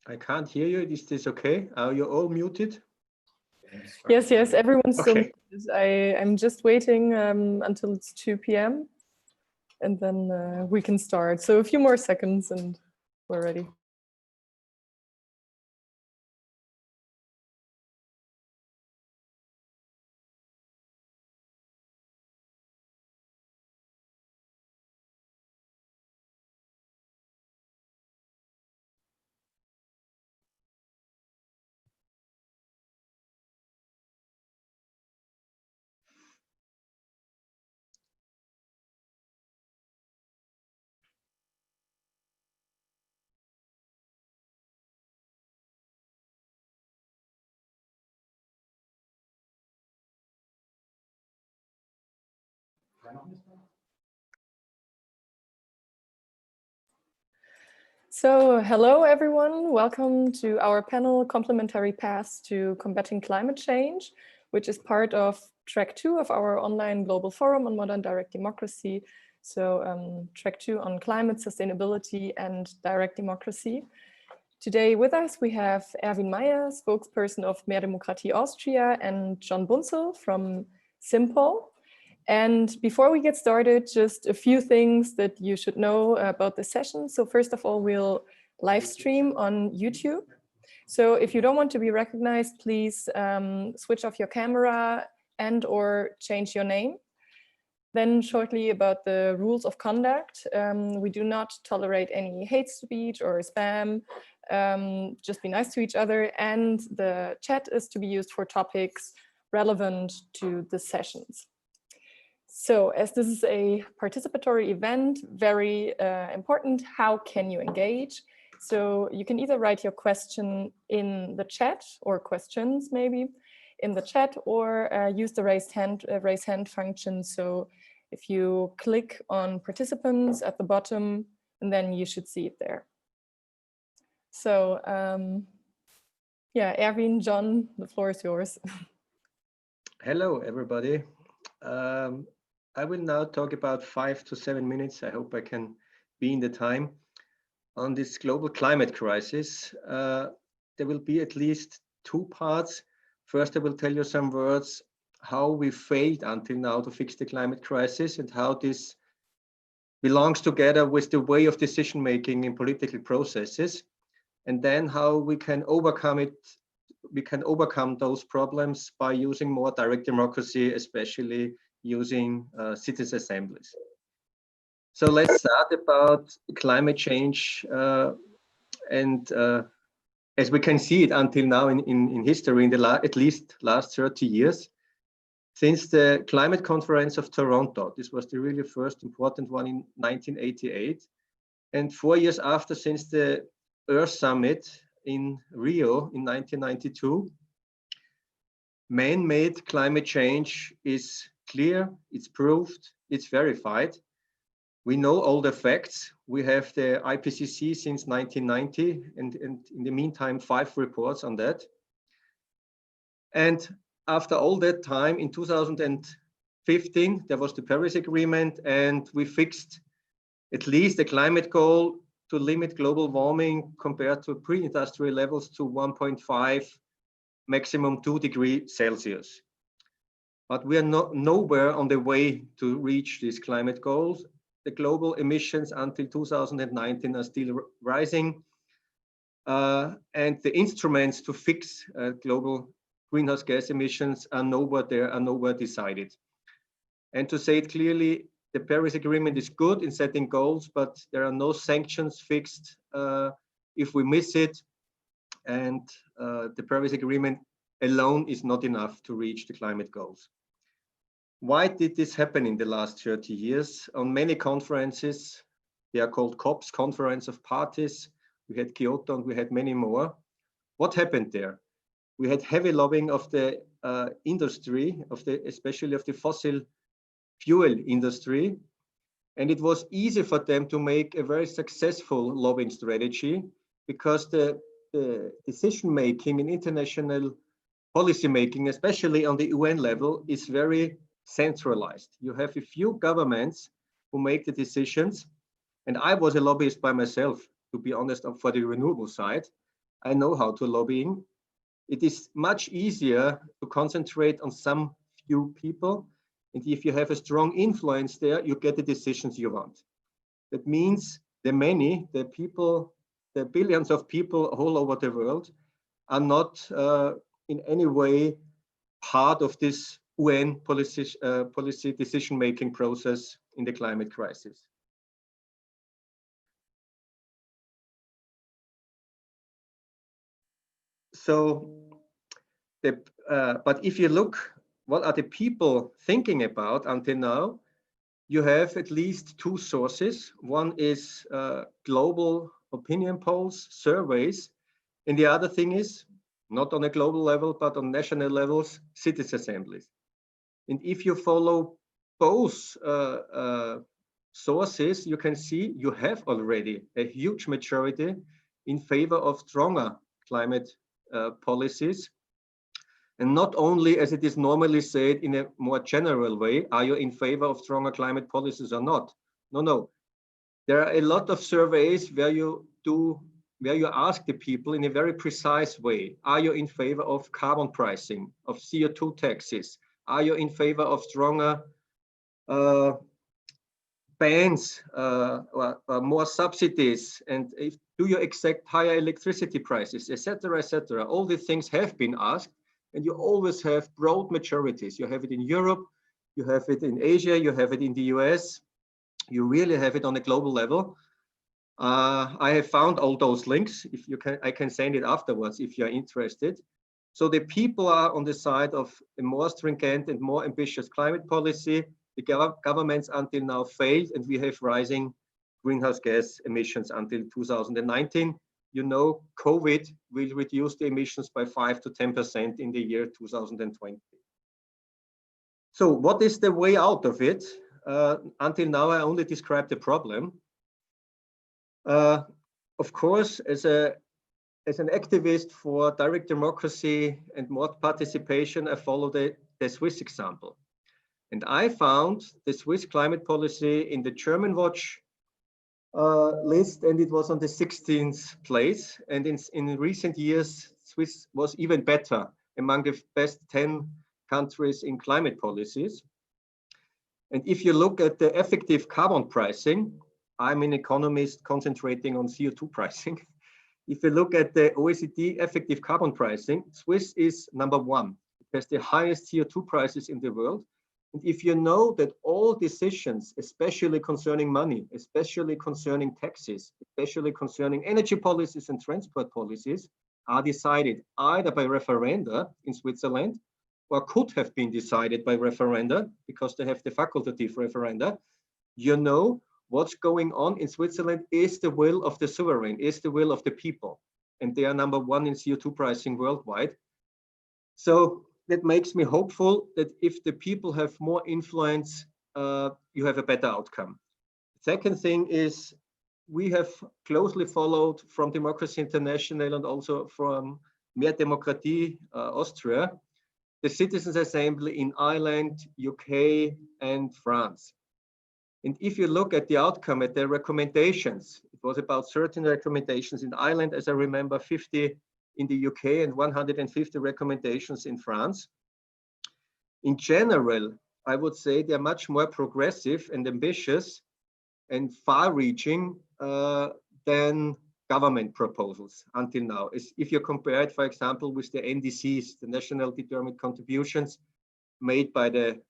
I can't hear you. Is this okay? Are you all muted? Yes, everyone's still okay. muted. I'm just waiting until it's 2 p.m. and then we can start. So a few more seconds and we're ready. So hello everyone, welcome to our panel Complementary Paths to Combating Climate Change, which is part of track 2 of our online global forum on modern direct democracy. So track 2 on climate sustainability and direct democracy. Today with us we have Erwin Mayer, spokesperson of Mehr Demokratie Austria, and John Bunzl from SIMPOL. And before we get started, just a few things that you should know about the session. So first of all, we'll live stream on YouTube. So if you don't want to be recognized, please switch off your camera and/or change your name. Then shortly about the rules of conduct. We do not tolerate any hate speech or spam. Just be nice to each other. And the chat is to be used for topics relevant to the sessions. So as this is a participatory event, very important, how can you engage? So you can either write your question in the chat or questions maybe in the chat, or use the raise hand function. So if you click on participants at the bottom, and then you should see it there. So yeah, Erwin, John, the floor is yours. Hello, everybody. I will now talk about 5 to 7 minutes. I hope I can be in the time on this global climate crisis. There will be at least 2 parts. First, I will tell you some words how we failed until now to fix the climate crisis and how this belongs together with the way of decision making in political processes, and then how we can overcome it. We can overcome those problems by using more direct democracy, especially using citizen assemblies. So let's start about climate change. As we can see it until now in history, in the at least last 30 years, since the climate conference of Toronto, this was the really first important one in 1988, and 4 years after, since the Earth Summit in Rio in 1992, man-made climate change is clear, it's proved, it's verified. We know all the facts. We have the IPCC since 1990, and in the meantime, 5 reports on that. And after all that time, in 2015, there was the Paris Agreement, and we fixed at least a climate goal to limit global warming compared to pre-industrial levels to 1.5, maximum 2 degrees Celsius. But we are nowhere on the way to reach these climate goals. The global emissions until 2019 are still rising. And the instruments to fix global greenhouse gas emissions are nowhere there, are nowhere decided. And to say it clearly, the Paris Agreement is good in setting goals, but there are no sanctions fixed if we miss it. And the Paris Agreement alone is not enough to reach the climate goals. Why did this happen in the last 30 years? On many conferences, they are called COPs, Conference of Parties. We had Kyoto and we had many more. What happened there? We had heavy lobbying of the industry, especially of the fossil fuel industry. And it was easy for them to make a very successful lobbying strategy because the decision making in international policy making, especially on the UN level, is very centralized. You have a few governments who make the decisions. And I was a lobbyist by myself, to be honest, for the renewable side. I know how to lobbying. It is much easier to concentrate on some few people. And if you have a strong influence there, you get the decisions you want. That means the people, the billions of people all over the world are not in any way part of this UN policy decision-making process in the climate crisis. So, but if you look, what are the people thinking about until now? You have at least two sources. One is global opinion polls, surveys, and the other thing is, not on a global level, but on national levels, citizen assemblies. And if you follow both sources, you can see you have already a huge majority in favor of stronger climate policies. And not only, as it is normally said in a more general way, are you in favor of stronger climate policies or not? No, no. There are a lot of surveys where you ask the people in a very precise way. Are you in favor of carbon pricing, of CO2 taxes? Are you in favor of stronger bans or more subsidies? And do you accept higher electricity prices, etc., etc.? All these things have been asked. And you always have broad majorities. You have it in Europe, you have it in Asia, you have it in the US. You really have it on a global level. I have found all those links. If you can, I can send it afterwards if you're interested. So the people are on the side of a more stringent and more ambitious climate policy. The governments until now failed, and we have rising greenhouse gas emissions until 2019. You know, COVID will reduce the emissions by 5 to 10% in the year 2020. So what is the way out of it? Until now, I only described the problem. Of course, as an activist for direct democracy and more participation, I follow the Swiss example. And I found the Swiss climate policy in the German Watch list, and it was on the 16th place. And in recent years, Swiss was even better among the best 10 countries in climate policies. And if you look at the effective carbon pricing, I'm an economist concentrating on CO2 pricing. If you look at the OECD effective carbon pricing, Swiss is #1. It has the highest CO2 prices in the world. And if you know that all decisions, especially concerning money, especially concerning taxes, especially concerning energy policies and transport policies, are decided either by referenda in Switzerland, or could have been decided by referenda because they have the facultative referenda, you know what's going on in Switzerland is the will of the sovereign, is the will of the people. And they are #1 in CO2 pricing worldwide. So that makes me hopeful that if the people have more influence, you have a better outcome. Second thing is, we have closely followed from Democracy International and also from Mehr Demokratie, Austria, the Citizens Assembly in Ireland, UK, and France. And if you look at the outcome, at the recommendations, it was about 13 recommendations in Ireland, as I remember, 50 in the UK, and 150 recommendations in France. In general, I would say they're much more progressive and ambitious and far-reaching than government proposals until now. If you compare it, for example, with the NDCs, the National Determined Contributions made by the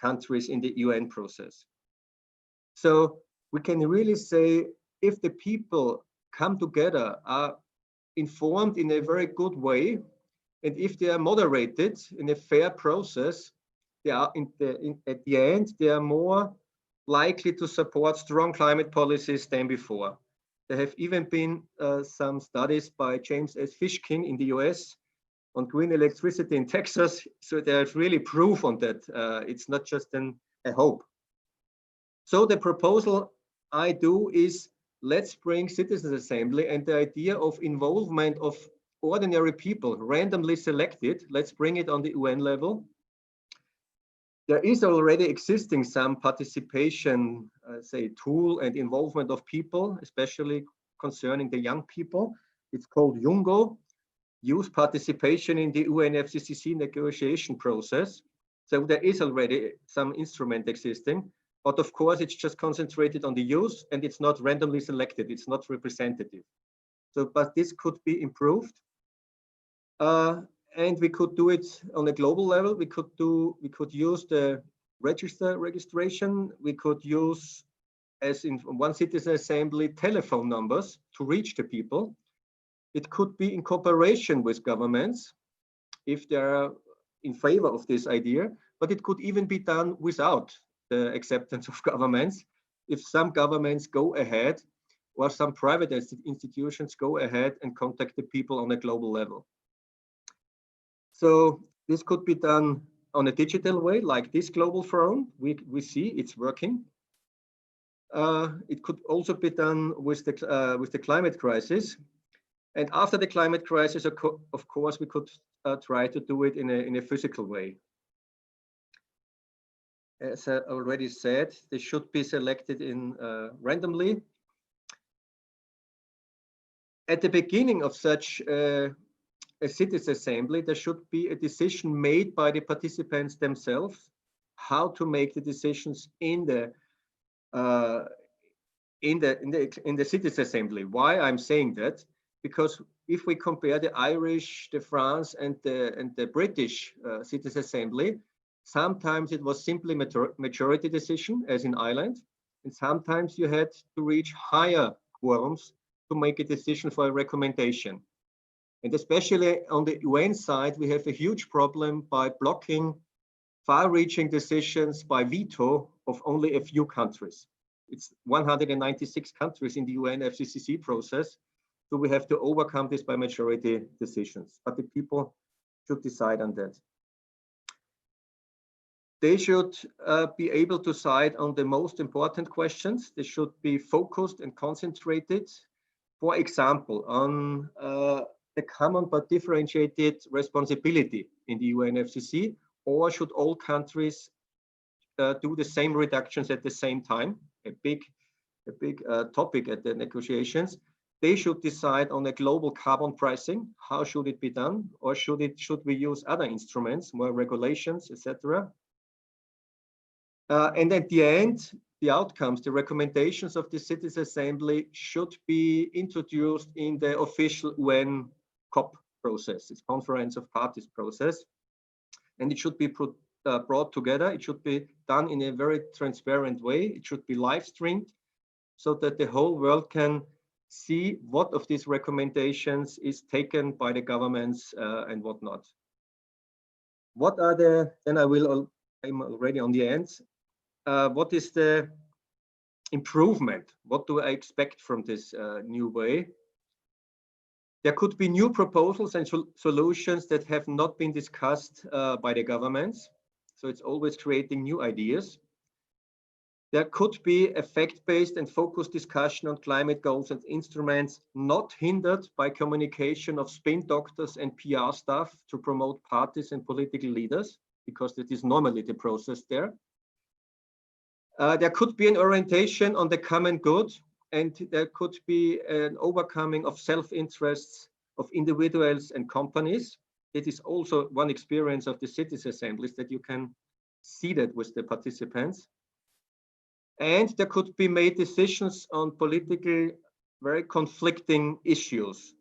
countries in the UN process. So we can really say, if the people come together, are informed in a very good way, and if they are moderated in a fair process, they are at the end, they are more likely to support strong climate policies than before. There have even been some studies by James S. Fishkin in the US on green electricity in Texas. So there's really proof on that. It's not just a hope. So the proposal I do is, let's bring Citizens Assembly and the idea of involvement of ordinary people, randomly selected, let's bring it on the UN level. There is already existing some participation, say, tool and involvement of people, especially concerning the young people. It's called YUNGO, Youth Participation in the UNFCCC Negotiation Process. So there is already some instrument existing, but of course it's just concentrated on the youth and it's not randomly selected, it's not representative. So, but this could be improved. And we could do it on a global level. We could use the registration. We could use, as in one citizen assembly, telephone numbers to reach the people. It could be in cooperation with governments if they are in favor of this idea, but it could even be done without the acceptance of governments. If some governments go ahead or some private institutions go ahead and contact the people on a global level. So this could be done on a digital way, like this global forum. We see it's working. It could also be done with the climate crisis. And after the climate crisis, of course, we could try to do it in a physical way. As I already said, they should be selected in randomly. At the beginning of such a citizen assembly, there should be a decision made by the participants themselves, how to make the decisions in the citizen assembly. Why I'm saying that? Because if we compare the Irish, the France, and the British citizen assembly, sometimes it was simply majority decision, as in Ireland, and sometimes you had to reach higher quorums to make a decision for a recommendation. And especially on the UN side, we have a huge problem by blocking far-reaching decisions by veto of only a few countries. It's 196 countries in the UNFCCC process. So we have to overcome this by majority decisions, but the people should decide on that. They should be able to decide on the most important questions. They should be focused and concentrated. For example, on the common but differentiated responsibility in the UNFCCC, or should all countries do the same reductions at the same time? A big topic at the negotiations. They should decide on a global carbon pricing. How should it be done? Or should we use other instruments, more regulations, etc.? And at the end, the outcomes, the recommendations of the Citizen Assembly should be introduced in the official UN COP process, its Conference of Parties process. And it should be brought together. It should be done in a very transparent way. It should be live streamed so that the whole world can see what of these recommendations is taken by the governments and what not. What are the, then I'm already on the end. What is the improvement? What do I expect from this new way? There could be new proposals and solutions that have not been discussed by the governments. So it's always creating new ideas. There could be a fact-based and focused discussion on climate goals and instruments, not hindered by communication of spin doctors and PR staff to promote parties and political leaders, because that is normally the process there. There could be an orientation on the common good, and there could be an overcoming of self-interests of individuals and companies. It is also one experience of the citizen assemblies that you can see that with the participants. And there could be made decisions on political, very conflicting issues.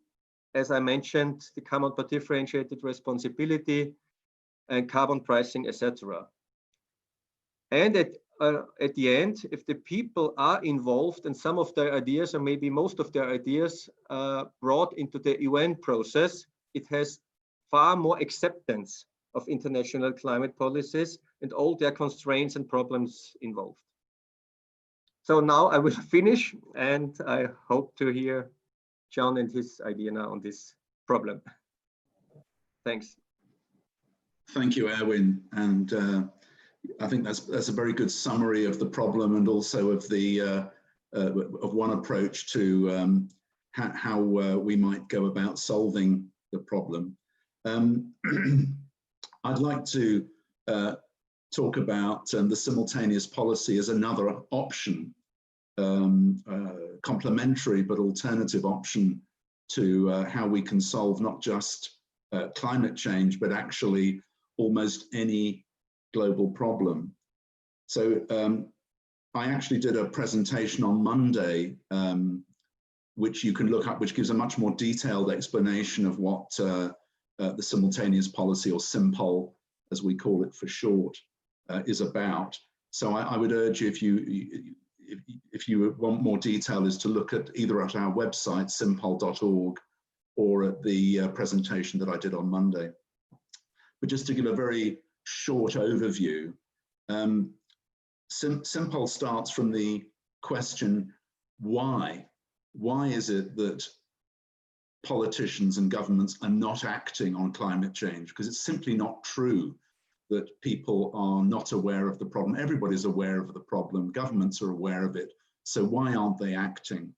As I mentioned, the common but differentiated responsibility and carbon pricing, etc. And at the end, if the people are involved and some of their ideas, or maybe most of their ideas, brought into the UN process, it has far more acceptance of international climate policies and all their constraints and problems involved. So now I will finish, and I hope to hear John and his idea now on this problem. Thanks. Thank you, Erwin. And I think that's a very good summary of the problem, and also of the of one approach to how we might go about solving the problem. I'd like to talk about the simultaneous policy as another option, complementary but alternative option to how we can solve not just climate change, but actually almost any global problem. So I actually did a presentation on Monday, which you can look up, which gives a much more detailed explanation of what the simultaneous policy, or SIMPOL, as we call it for short, is about. So I would urge you, if you want more detail, is to look at either at our website, simpol.org, or at the presentation that I did on Monday. But just to give a very short overview, SIMPOL starts from the question, why? Why is it that politicians and governments are not acting on climate change? Because it's simply not true that people are not aware of the problem. Everybody's aware of the problem. Governments are aware of it. So why aren't they acting?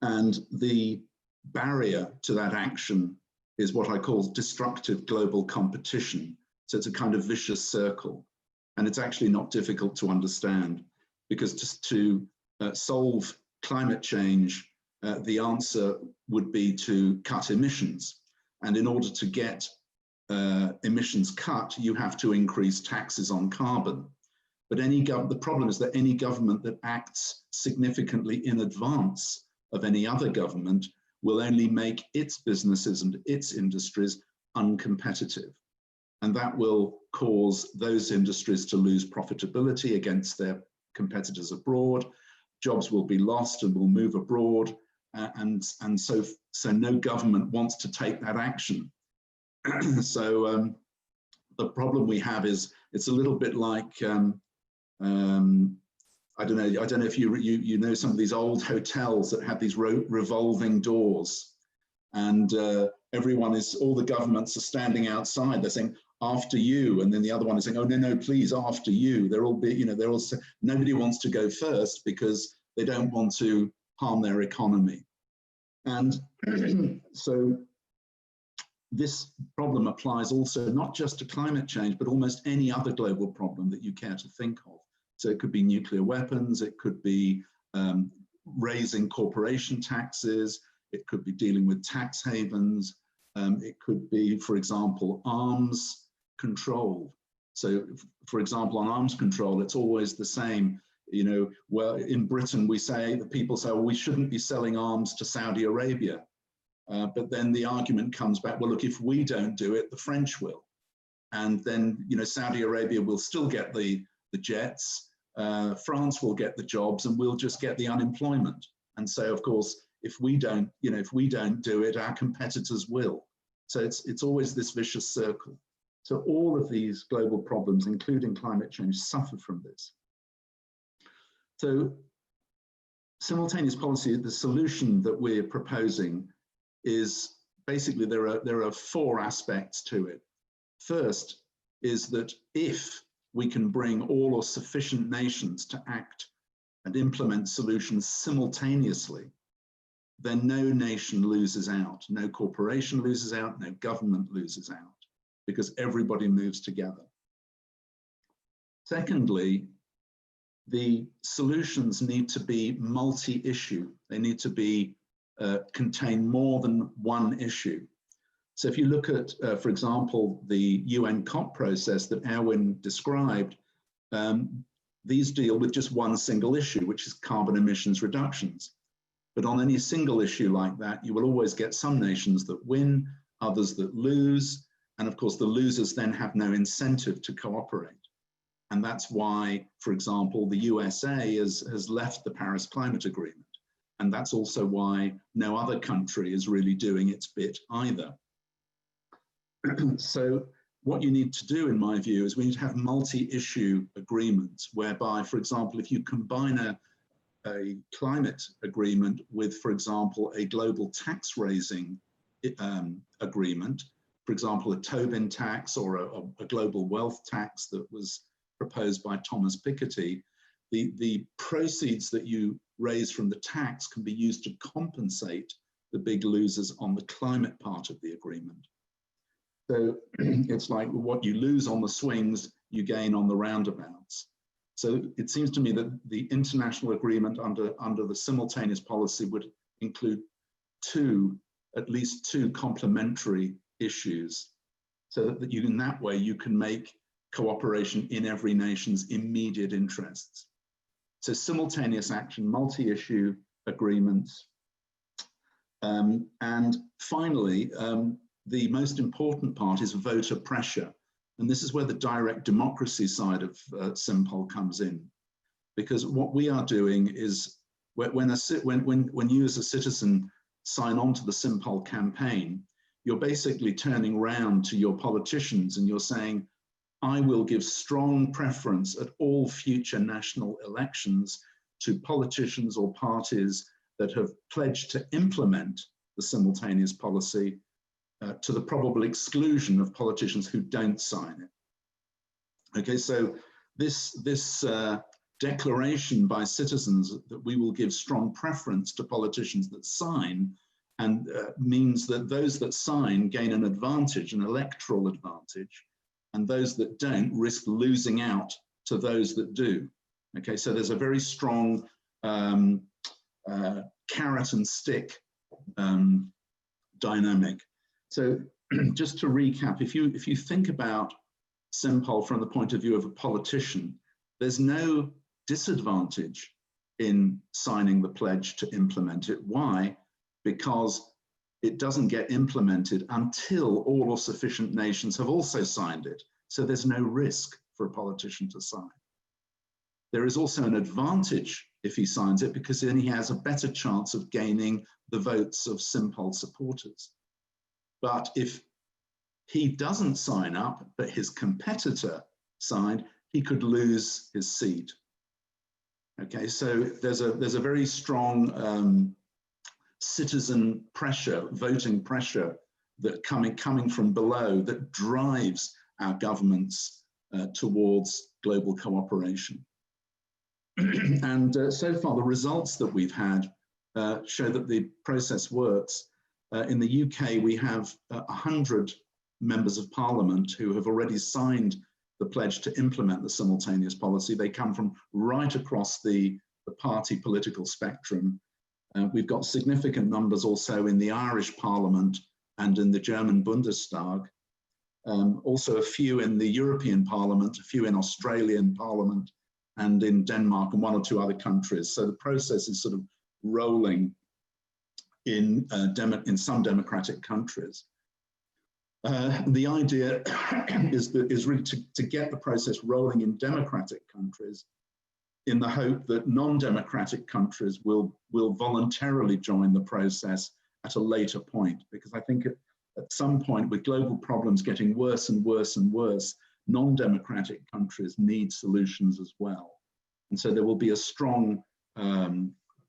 And the barrier to that action is what I call destructive global competition. So it's a kind of vicious circle. And it's actually not difficult to understand, because just to solve climate change, the answer would be to cut emissions. And in order to get emissions cut, you have to increase taxes on carbon. But the problem is that any government that acts significantly in advance of any other government will only make its businesses and its industries uncompetitive. And that will cause those industries to lose profitability against their competitors abroad. Jobs will be lost and will move abroad. And so no government wants to take that action. So the problem we have is, it's a little bit like, I don't know if you know some of these old hotels that have these revolving doors, and all the governments are standing outside. They're saying, after you, and then the other one is saying, oh no, please, after you. They're all, nobody wants to go first because they don't want to harm their economy. And so this problem applies also not just to climate change, but almost any other global problem that you care to think of. So it could be nuclear weapons, it could be raising corporation taxes, it could be dealing with tax havens, it could be, for example, arms control. So, for example, on arms control, it's always the same. Well, in Britain, people say, well, we shouldn't be selling arms to Saudi Arabia. But then the argument comes back, well, look, if we don't do it, the French will. And then, Saudi Arabia will still get the jets, France will get the jobs, and we'll just get the unemployment. And so, of course, if we don't do it, our competitors will. So it's always this vicious circle. So all of these global problems, including climate change, suffer from this. So simultaneous policy, the solution that we're proposing is basically there are four aspects to it. First is that if we can bring all or sufficient nations to act and implement solutions simultaneously, then no nation loses out, no corporation loses out, no government loses out, because everybody moves together. Secondly, the solutions need to be multi-issue. They need to be contain more than one issue. So if you look at, for example, the UN COP process that Erwin described, these deal with just one single issue, which is carbon emissions reductions. But on any single issue like that, you will always get some nations that win, others that lose. And of course, the losers then have no incentive to cooperate. And that's why, for example, the USA has left the Paris Climate Agreement. And that's also why no other country is really doing its bit either. So what you need to do, in my view, is we need to have multi-issue agreements whereby, for example, if you combine a climate agreement with, for example, a global tax raising agreement, for example, a Tobin tax or a global wealth tax that was proposed by Thomas Piketty, the proceeds that you raise from the tax can be used to compensate the big losers on the climate part of the agreement. So it's like what you lose on the swings, you gain on the roundabouts. So it seems to me that the international agreement under the simultaneous policy would include at least two complementary issues, so that in that way you can make cooperation in every nation's immediate interests. So simultaneous action, multi-issue agreements. And finally, the most important part is voter pressure. And this is where the direct democracy side of SIMPOL comes in. Because what we are doing is, when you as a citizen sign on to the SIMPOL campaign, you're basically turning round to your politicians and you're saying, I will give strong preference at all future national elections to politicians or parties that have pledged to implement the simultaneous policy, to the probable exclusion of politicians who don't sign it. Okay, so this declaration by citizens that we will give strong preference to politicians that sign, and means that those that sign gain an advantage, an electoral advantage, and those that don't risk losing out to those that do. Okay, so there's a very strong carrot and stick dynamic. So just to recap, if you think about SIMPOL from the point of view of a politician, there's no disadvantage in signing the pledge to implement it. Why? Because it doesn't get implemented until all or sufficient nations have also signed it. So there's no risk for a politician to sign. There is also an advantage if he signs it, because then he has a better chance of gaining the votes of SIMPOL supporters. But if he doesn't sign up, but his competitor signed, he could lose his seat. Okay, so there's a very strong citizen pressure, voting pressure, that coming from below, that drives our governments towards global cooperation. And so far, the results that we've had show that the process works. In the UK, we have 100 members of parliament who have already signed the pledge to implement the simultaneous policy. They come from right across the party political spectrum. We've got significant numbers also in the Irish Parliament and in the German Bundestag. Also a few in the European Parliament, a few in Australian Parliament, and in Denmark and one or two other countries. So the process is sort of rolling in some democratic countries. The idea is really to get the process rolling in democratic countries, in the hope that non-democratic countries will voluntarily join the process at a later point. Because I think at some point, with global problems getting worse and worse and worse, non-democratic countries need solutions as well. And so there will be a strong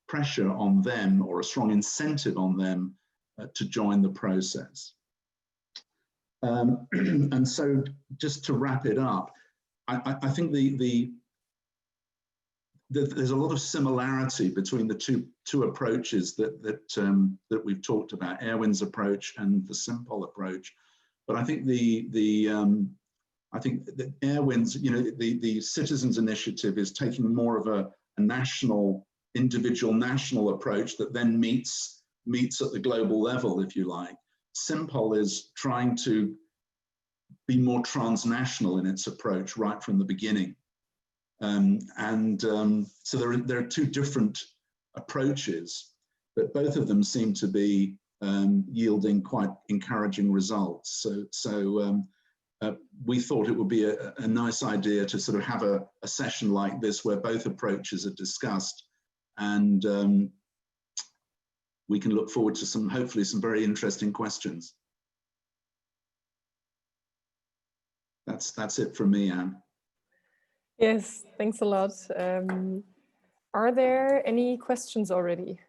pressure on them, or a strong incentive on them to join the process. And so just to wrap it up, I think there's a lot of similarity between the two approaches that we've talked about, Erwin's approach and the SIMPOL approach. But I think I think that Erwin's, the citizens initiative is taking more of a national, individual national approach that then meets at the global level, if you like. SIMPOL is trying to be more transnational in its approach right from the beginning. So there are two different approaches, but both of them seem to be yielding quite encouraging results. So we thought it would be a nice idea to sort of have a session like this where both approaches are discussed, and we can look forward to hopefully some very interesting questions. That's it from me, Anne. Yes, thanks a lot. Are there any questions already?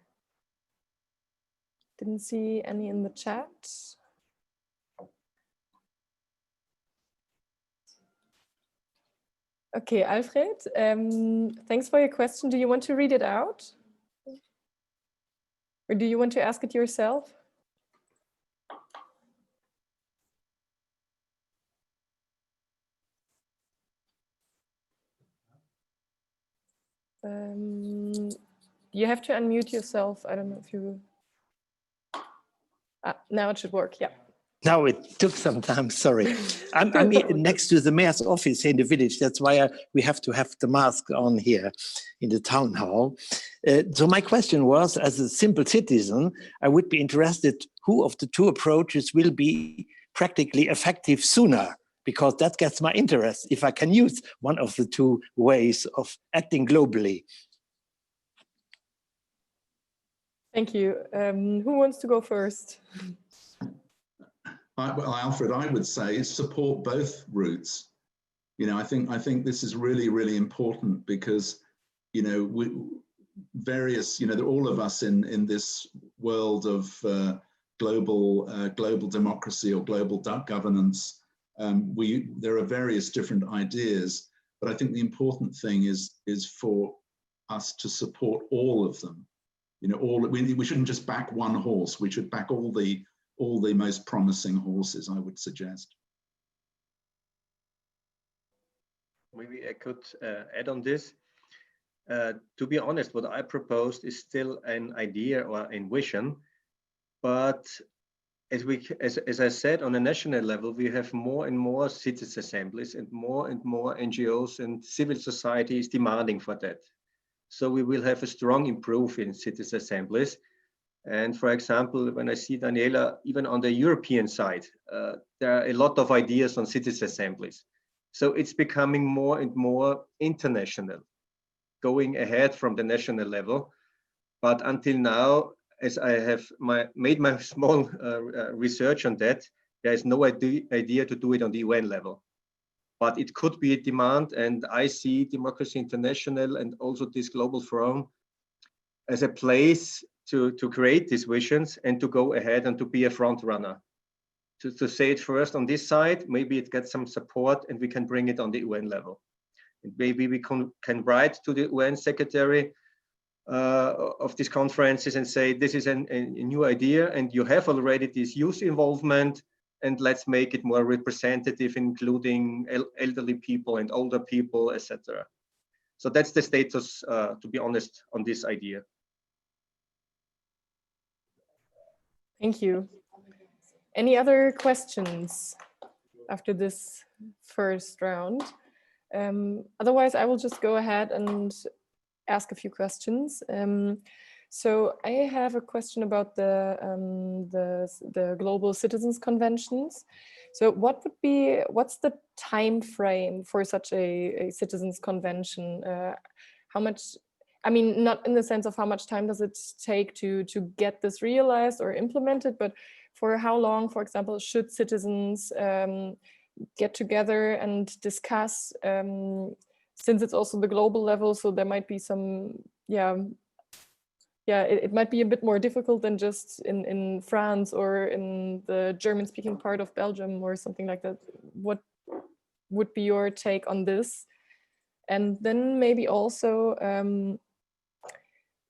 Didn't see any in the chat. Okay, Alfred, thanks for your question. Do you want to read it out? Or do you want to ask it yourself? You have to unmute yourself. I don't know if you... Now it should work, yeah. Now it took some time, sorry. I'm next to the mayor's office here in the village. That's why we have to have the mask on here in the town hall. So my question was, as a simple citizen, I would be interested who of the two approaches will be practically effective sooner, because that gets my interest if I can use one of the two ways of acting globally. Thank you. Who wants to go first? Well, Alfred, I would say support both routes. You know, I think this is really, really important because, you know, all of us in this world of global democracy or global governance, there are various different ideas, but I think the important thing is for us to support all of them. You know, we shouldn't just back one horse. We should back all the most promising horses, I would suggest. Maybe I could add on this. To be honest, what I proposed is still an idea or a vision, but as I said, on a national level, we have more and more citizens' assemblies and more NGOs and civil society is demanding for that. So we will have a strong improve in citizens' assemblies. And for example, when I see Daniela, even on the European side, there are a lot of ideas on citizens' assemblies. So it's becoming more and more international, going ahead from the national level. But until now, as I have made my small research on that, there is no idea to do it on the UN level. But it could be a demand, and I see Democracy International and also this Global Forum as a place to create these visions and to go ahead and to be a front runner. To say it first on this side, maybe it gets some support and we can bring it on the UN level. And maybe we can write to the UN secretary of these conferences and say, this is a new idea and you have already this youth involvement, and let's make it more representative, including elderly people and older people, etc. So that's the status, to be honest, on this idea. Thank you. Any other questions after this first round? Otherwise, I will just go ahead and ask a few questions. So I have a question about the Global Citizens Conventions. So what's the time frame for such a citizens convention? How much, I mean, not in the sense of how much time does it take to get this realized or implemented, but for how long, for example, should citizens get together and discuss, since it's also the global level, so there might be some, it might be a bit more difficult than just in France or in the German-speaking part of Belgium or something like that. What would be your take on this? And then maybe also,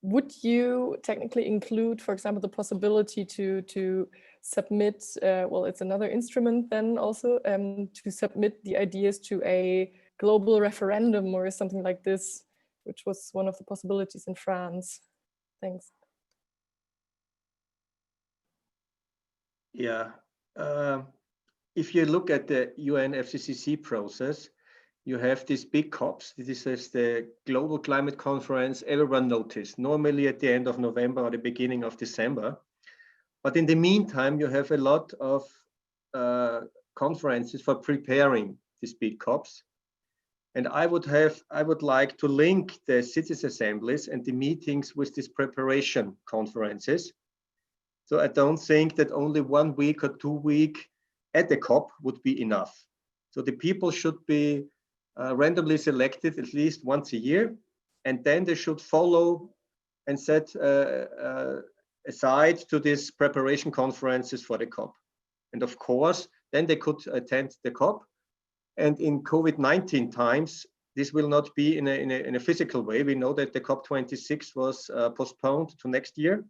would you technically include, for example, the possibility to submit, well, it's another instrument then also, to submit the ideas to a global referendum or something like this, which was one of the possibilities in France? Thanks. Yeah, if you look at the UNFCCC process, you have these big COPs. This is the Global Climate Conference, everyone noticed, normally at the end of November or the beginning of December. But in the meantime, you have a lot of conferences for preparing these big COPs. And I would like to link the citizens' assemblies and the meetings with these preparation conferences. So I don't think that only 1 week or 2 weeks at the COP would be enough. So the people should be randomly selected at least once a year, and then they should follow and set aside to these preparation conferences for the COP. And of course, then they could attend the COP. And in COVID-19 times, this will not be in a physical way. We know that the COP26 was postponed to next year.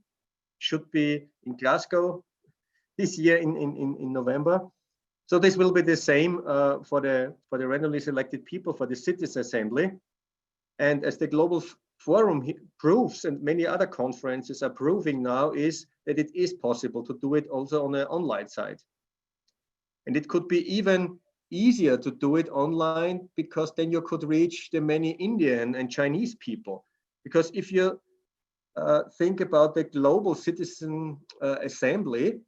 Should be in Glasgow this year in November. So this will be the same for the randomly selected people for the Citizens Assembly. And as the Global Forum proves, and many other conferences are proving now, is that it is possible to do it also on an online side. And it could be even easier to do it online, because then you could reach the many Indian and Chinese people. Because if you think about the global citizen assembly,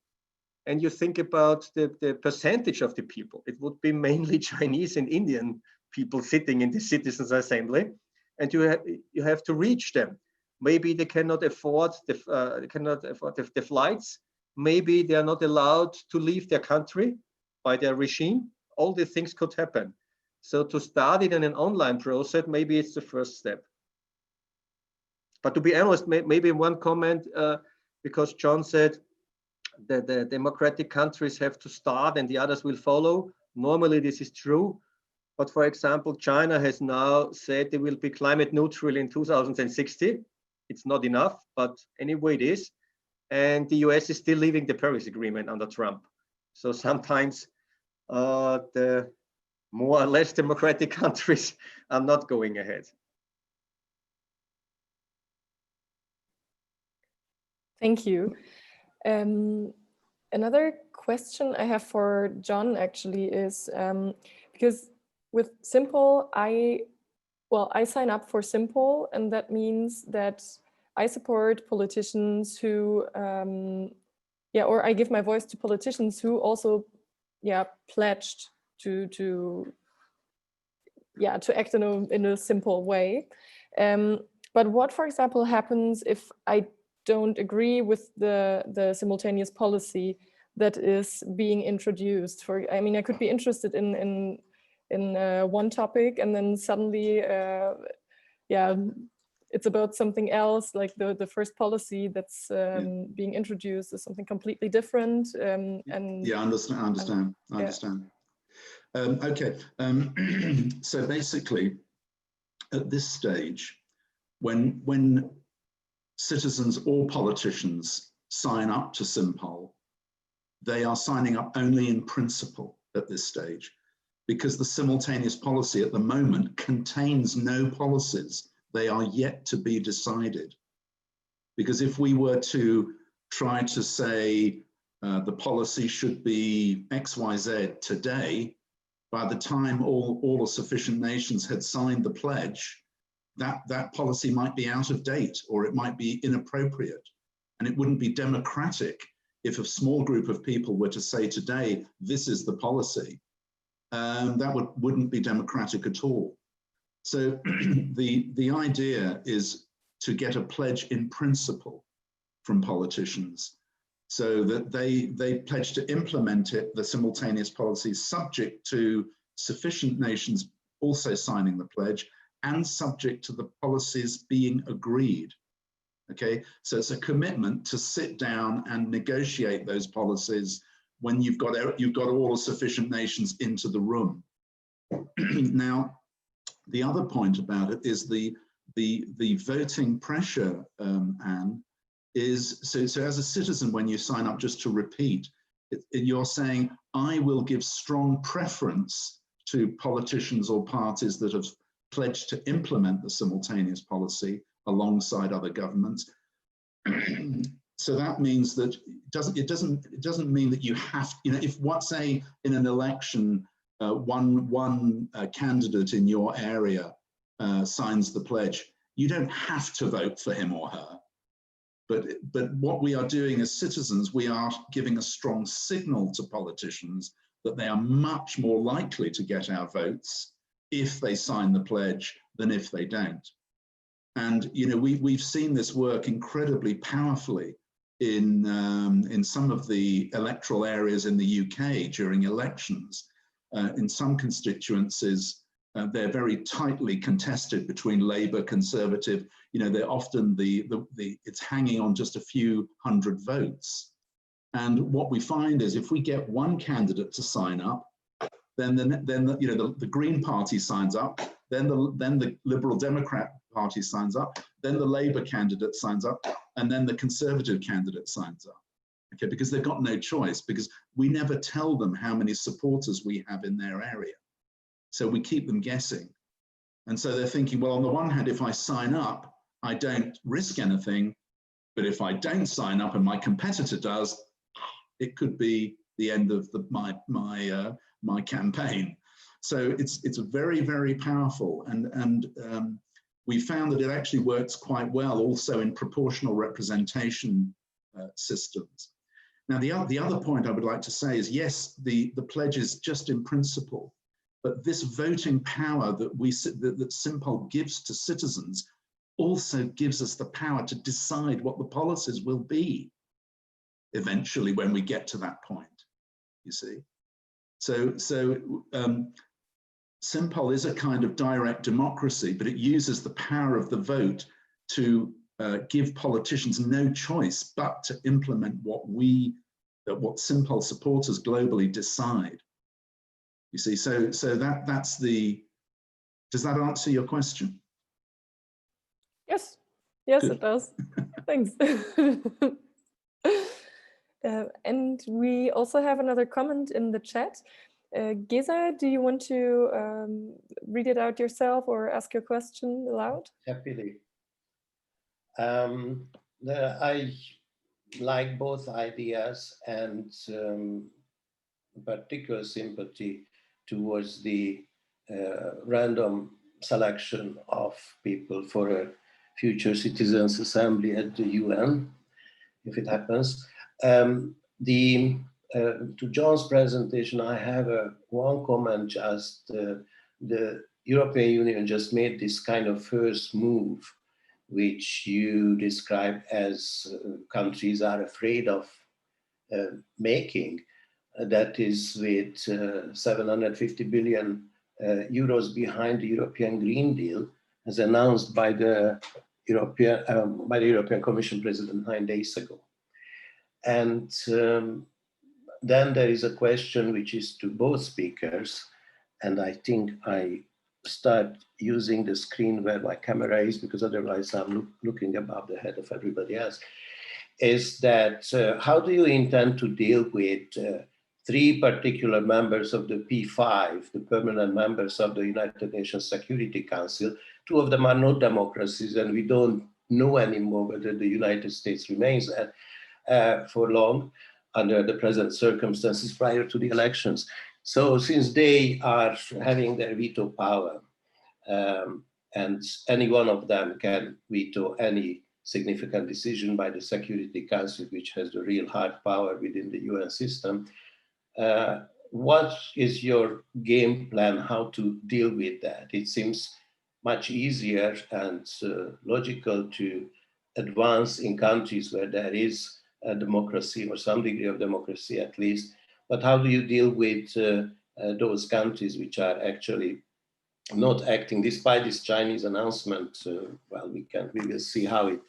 and you think about the percentage of the people, it would be mainly Chinese and Indian people sitting in the citizens assembly, and you have to reach them. Maybe they cannot afford the flights. Maybe they are not allowed to leave their country by their regime. All these things could happen. So to start it in an online process, maybe it's the first step. But to be honest, maybe one comment, because John said that the democratic countries have to start and the others will follow. Normally this is true. But for example, China has now said they will be climate neutral in 2060. It's not enough, but anyway it is. And the US is still leaving the Paris Agreement under Trump. So sometimes the more or less democratic countries are not going ahead. Thank you. Another question I have for John actually is, because with SIMPOL, I sign up for SIMPOL, and that means that I support politicians who, or I give my voice to politicians who also, pledged to act in a simple way. But what, for example, happens if I don't agree with the simultaneous policy that is being introduced? I mean, I could be interested in one topic, and then suddenly, it's about something else. Like the first policy that's being introduced is something completely different. And I understand. Okay. So basically, at this stage, when citizens or politicians sign up to SIMPOL, they are signing up only in principle at this stage, because the simultaneous policy at the moment contains no policies. They are yet to be decided. Because if we were to try to say the policy should be XYZ today, by the time all the sufficient nations had signed the pledge, that policy might be out of date, or it might be inappropriate. And it wouldn't be democratic if a small group of people were to say today, this is the policy. That wouldn't be democratic at all. So the idea is to get a pledge in principle from politicians, so that they pledge to implement it, the simultaneous policy, subject to sufficient nations also signing the pledge, and subject to the policies being agreed. Okay, so it's a commitment to sit down and negotiate those policies when you've got all the sufficient nations into the room. Now, the other point about it is the voting pressure, Anne, is so as a citizen, when you sign up, just to repeat, you're saying, I will give strong preference to politicians or parties that have pledged to implement the simultaneous policy alongside other governments. So that means that it doesn't mean that you have, if say in an election, one candidate in your area signs the pledge, you don't have to vote for him or her. But what we are doing as citizens, we are giving a strong signal to politicians that they are much more likely to get our votes if they sign the pledge than if they don't. And we've seen this work incredibly powerfully in some of the electoral areas in the UK during elections. In some constituencies, they're very tightly contested between Labour, Conservative. They're often it's hanging on just a few hundred votes. And what we find is, if we get one candidate to sign up, then the Green Party signs up, then the Liberal Democrat Party signs up, then the Labour candidate signs up, and then the Conservative candidate signs up. Okay, because they've got no choice, because we never tell them how many supporters we have in their area. So we keep them guessing. And so they're thinking, well, on the one hand, if I sign up, I don't risk anything. But if I don't sign up and my competitor does, it could be the end of my campaign. So it's very, very powerful, and we found that it actually works quite well also in proportional representation systems. Now, the other point I would like to say is, yes, the pledge is just in principle, but this voting power that SIMPOL gives to citizens also gives us the power to decide what the policies will be eventually when we get to that point, you see. So SIMPOL is a kind of direct democracy, but it uses the power of the vote to give politicians no choice but to implement what SIMPOL supporters globally decide. You see, so that's the. Does that answer your question? Yes, yes, Good. it does. Thanks. And we also have another comment in the chat. Geza, do you want to read it out yourself or ask your question aloud? Happily. I like both ideas, and particular sympathy towards the random selection of people for a future citizens assembly at the UN, if it happens. To John's presentation, I have one comment. Just the European Union just made this kind of first move, which you describe as countries are afraid of making. That is with 750 billion euros behind the European Green Deal, as announced by the European Commission President 9 days ago. And then there is a question which is to both speakers, and I think I start using the screen where my camera is, because otherwise I'm looking above the head of everybody else, is that how do you intend to deal with three particular members of the P5, the permanent members of the United Nations Security Council? Two of them are not democracies, and we don't know anymore whether the United States remains for long under the present circumstances prior to the elections. So since they are having their veto power, and any one of them can veto any significant decision by the Security Council, which has the real hard power within the UN system, what is your game plan how to deal with that? It seems much easier and logical to advance in countries where there is a democracy or some degree of democracy at least. But how do you deal with those countries which are actually not acting despite this Chinese announcement? Well, we will see how it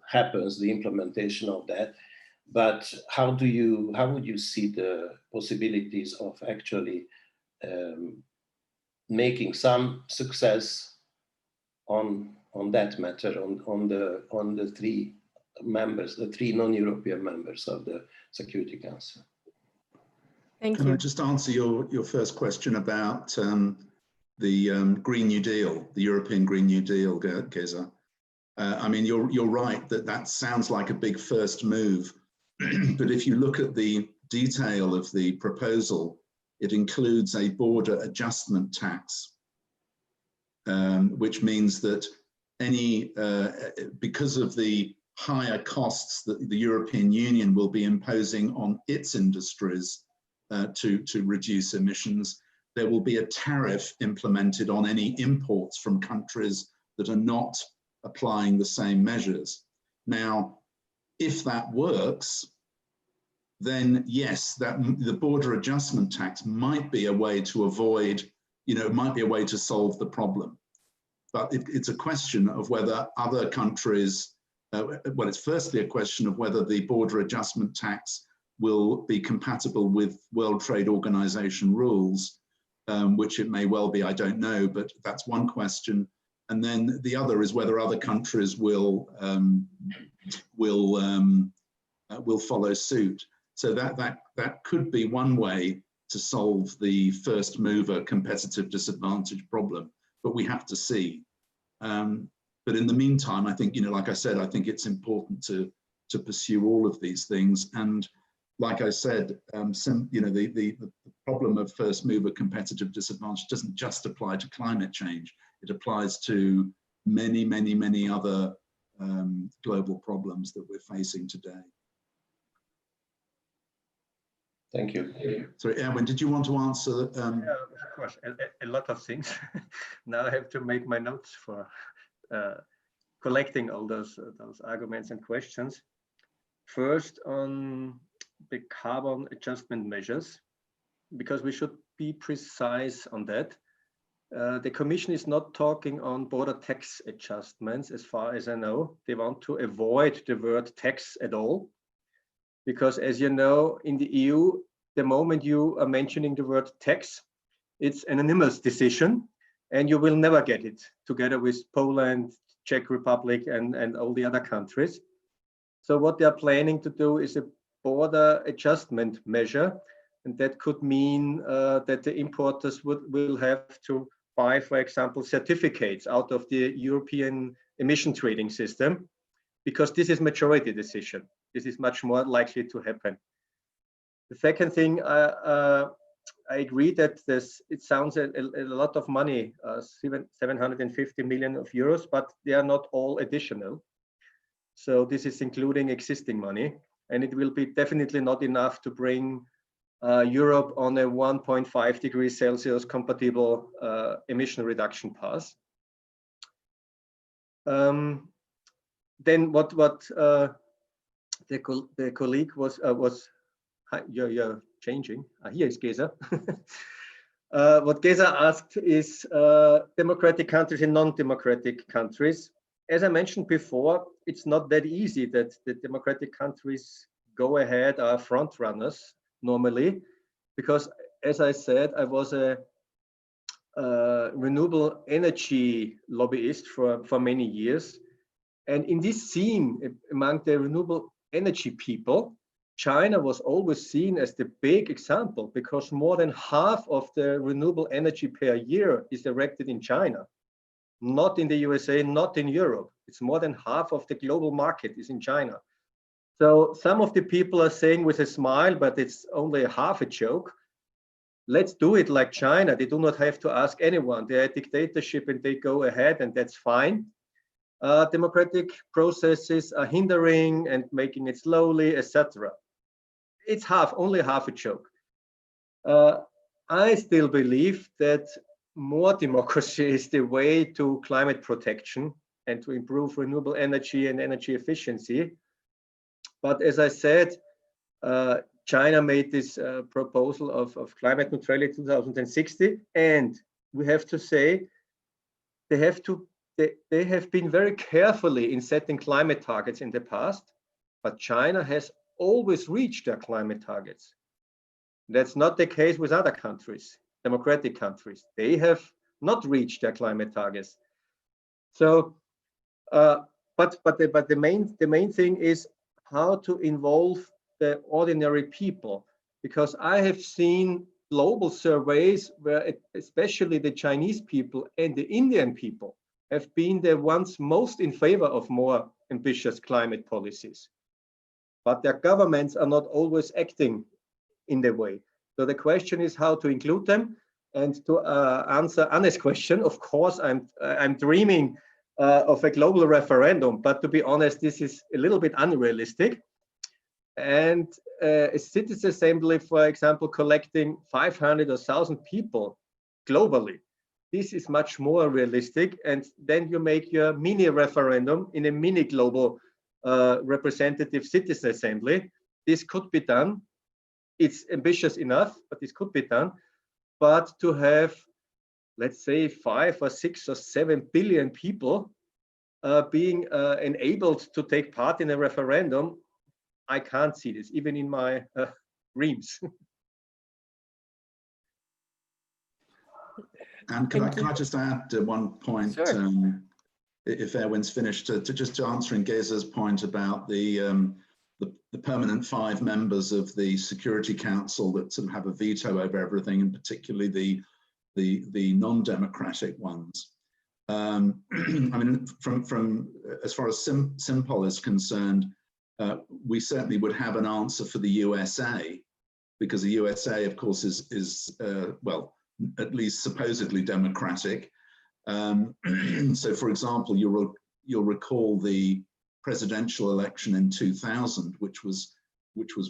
happens, the implementation of that. But how would you see the possibilities of actually making some success on that matter, on the three members, the three non-European members of the Security Council? Thank Can you. I just answer your first question about the Green New Deal, the European Green New Deal, Geza? I mean, you're right that sounds like a big first move, but if you look at the detail of the proposal, it includes a border adjustment tax, which means that because of the higher costs that the European Union will be imposing on its industries to reduce emissions, there will be a tariff implemented on any imports from countries that are not applying the same measures. Now, if that works, then yes, the border adjustment tax might be a way to avoid, might be a way to solve the problem. But it's a question of whether other countries, well, it's firstly a question of whether the border adjustment tax will be compatible with World Trade Organization rules, which it may well be, I don't know, but that's one question. And then the other is whether other countries will follow suit. So that could be one way to solve the first mover competitive disadvantage problem, but we have to see. But in the meantime, I think, like I said, I think it's important to pursue all of these things. And like I said, the problem of first mover competitive disadvantage doesn't just apply to climate change. It applies to many, many, many other global problems that we're facing today. Thank you. Sorry, Erwin, did you want to answer? Yeah, of course, a lot of things. Now I have to make my notes for collecting all those arguments and questions. First, on the carbon adjustment measures, because we should be precise on that. The Commission is not talking on border tax adjustments, as far as I know. They want to avoid the word tax at all, because as you know, in the EU, the moment you are mentioning the word tax, it's an anonymous decision, and you will never get it together with Poland, Czech Republic, and all the other countries. So what they are planning to do is a border adjustment measure, and that could mean that the importers will have to buy, for example, certificates out of the European emission trading system, because this is majority decision. This is much more likely to happen. The second thing, I agree that it sounds a lot of money, 750 million of euros, but they are not all additional. So this is including existing money, and it will be definitely not enough to bring Europe on a 1.5 degrees Celsius compatible emission reduction path. Then what the colleague was you're changing. Here is Gesa. What Gesa asked is democratic countries and non-democratic countries. As I mentioned before, it's not that easy that the democratic countries go ahead, are front runners normally, because as I said, I was a renewable energy lobbyist for many years. And in this scene, among the renewable energy people, China was always seen as the big example, because more than half of the renewable energy per year is erected in China, not in the USA, not in Europe. It's more than half of the global market is in China. So some of the people are saying with a smile, but it's only half a joke, let's do it like China. They do not have to ask anyone. They're a dictatorship and they go ahead, and that's fine. Democratic processes are hindering and making it slowly, etc. It's only half a joke. I still believe that more democracy is the way to climate protection and to improve renewable energy and energy efficiency. But as I said, China made this proposal of climate neutrality 2060, and we have to say they have been very carefully in setting climate targets in the past, but China has always reached their climate targets. That's not the case with other countries, democratic countries. They have not reached their climate targets. So, but the main thing is how to involve the ordinary people, because I have seen global surveys where especially the Chinese people and the Indian people have been the ones most in favor of more ambitious climate policies. But their governments are not always acting in the way. So the question is how to include them. And to answer Anne's question, of course, I'm dreaming of a global referendum, but to be honest, this is a little bit unrealistic. And a citizen assembly, for example, collecting 500 or 1,000 people globally, this is much more realistic. And then you make your mini referendum in a mini global representative citizen assembly. This could be done. It's ambitious enough, but this could be done. But to have, let's say, 5 or 6 or 7 billion people being enabled to take part in a referendum, I can't see this, even in my dreams. And can I just add one point, Sure. if Erwin's finished, to answering Geza's point about the permanent 5 members of the Security Council that sort of have a veto over everything, and particularly the non-democratic ones. I mean, from as far as SIMPOL is concerned, we certainly would have an answer for the USA, because the USA, of course, is well, at least supposedly democratic. So, for example, you'll recall the presidential election in 2000, which was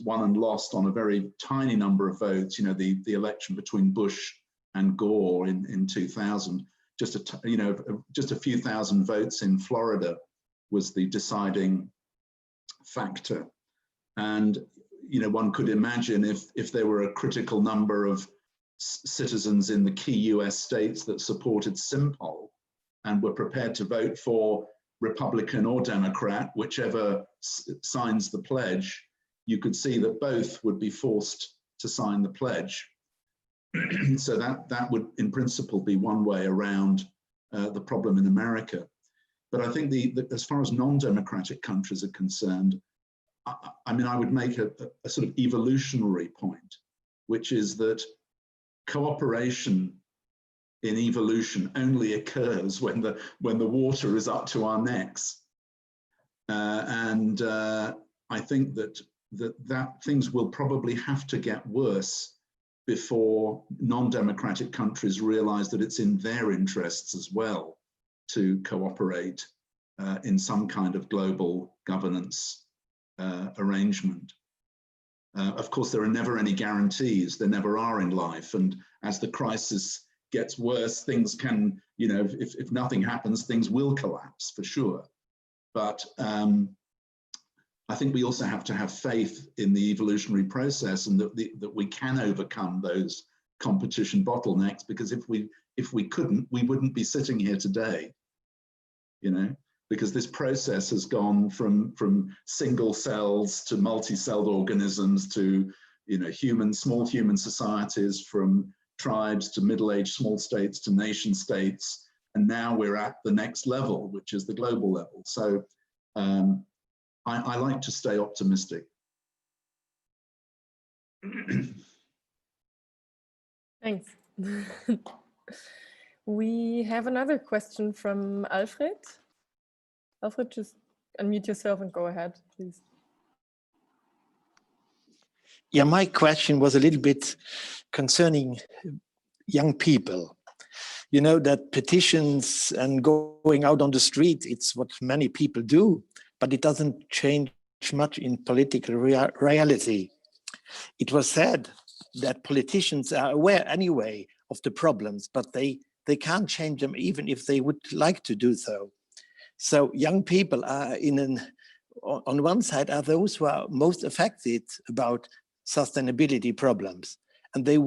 won and lost on a very tiny number of votes. You know, the election between Bush and Gore in 2000, just a few thousand votes in Florida was the deciding factor. And you know, one could imagine if there were a critical number of citizens in the key US states that supported SIMPOL and were prepared to vote for Republican or Democrat, whichever signs the pledge, you could see that both would be forced to sign the pledge. So that would, in principle, be one way around the problem in America. But I think as far as non-democratic countries are concerned, I mean, I would make a sort of evolutionary point, which is that cooperation in evolution only occurs when the water is up to our necks, and I think that things will probably have to get worse before non-democratic countries realize that it's in their interests as well to cooperate in some kind of global governance arrangement. Of course, there are never any guarantees. There never are in life. And as the crisis gets worse, things can, you know, if nothing happens, things will collapse for sure. But I think we also have to have faith in the evolutionary process, and that we can overcome those competition bottlenecks, because if we couldn't, we wouldn't be sitting here today, you know, because this process has gone from single cells to multi-celled organisms to, you know, small human societies, from tribes to middle-aged small states to nation states, and now we're at the next level, which is the global level. So I like to stay optimistic. Thanks. We have another question from Alfred. Alfred, just unmute yourself and go ahead, please. Yeah, my question was a little bit concerning young people. You know that petitions and going out on the street, it's what many people do, but it doesn't change much in political reality. It was said that politicians are aware anyway of the problems, but they can't change them even if they would like to do so. So young people are on one side are those who are most affected about sustainability problems. And they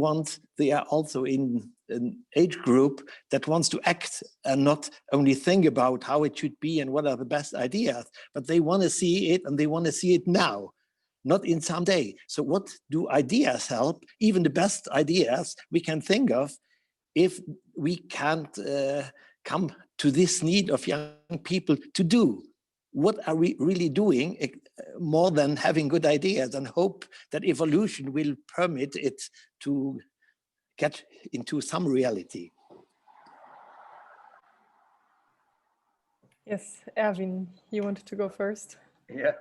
are also in an age group that wants to act and not only think about how it should be and what are the best ideas, but they want to see it, and they want to see it now, not in some day. So what do ideas help? Even the best ideas we can think of, if we can't come to this need of young people to do. What are we really doing more than having good ideas and hope that evolution will permit it to get into some reality? Yes, Erwin, you wanted to go first. Yeah,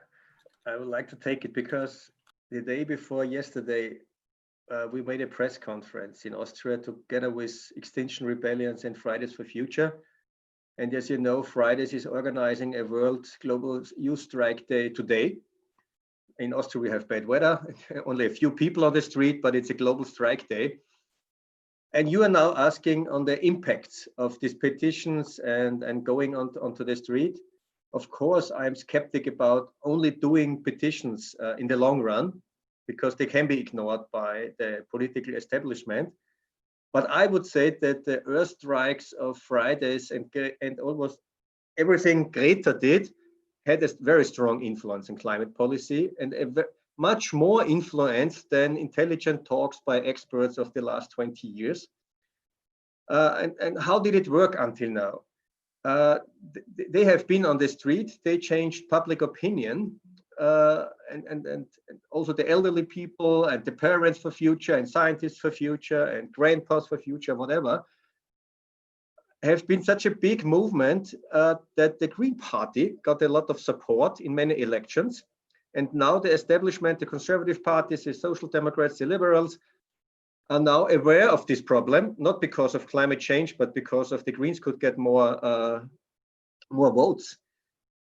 I would like to take it, because the day before yesterday, we made a press conference in Austria together with Extinction Rebellions and Fridays for Future. And as you know, Fridays is organizing a World Global Youth Strike Day today. In Austria, we have bad weather, only a few people on the street, but it's a global strike day. And you are now asking on the impacts of these petitions and going onto the street. Of course, I'm skeptic about only doing petitions in the long run, because they can be ignored by the political establishment. But I would say that the earth strikes of Fridays and almost everything Greta did had a very strong influence in climate policy, and much more influence than intelligent talks by experts of the last 20 years. And how did it work until now? They have been on the street, they changed public opinion, and also the elderly people and the parents for future and scientists for future and grandpas for future, whatever. have been such a big movement that the Green Party got a lot of support in many elections. And now the establishment, the Conservative parties, the Social Democrats, the Liberals, are now aware of this problem, not because of climate change, but because of the Greens could get more votes.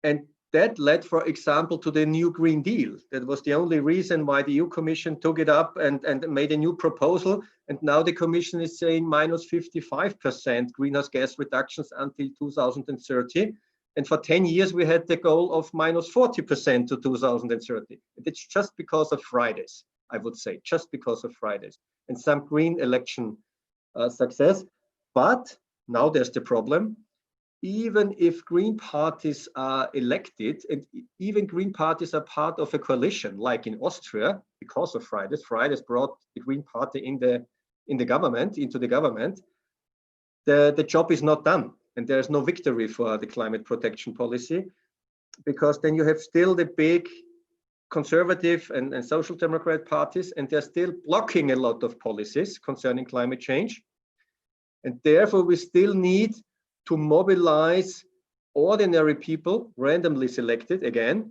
And that led, for example, to the new Green Deal. That was the only reason why the EU Commission took it up and made a new proposal. And now the Commission is saying minus 55% greenhouse gas reductions until 2030. And for 10 years, we had the goal of minus 40% to 2030. And it's just because of Fridays, I would say, just because of Fridays and some green election success. But now there's the problem. Even if Green parties are elected, and even Green parties are part of a coalition, like in Austria, because of Fridays, Fridays brought the Green Party into the government, the job is not done. And there's no victory for the climate protection policy, because then you have still the big conservative and social democrat parties, and they're still blocking a lot of policies concerning climate change. And therefore, we still need to mobilize ordinary people, randomly selected again,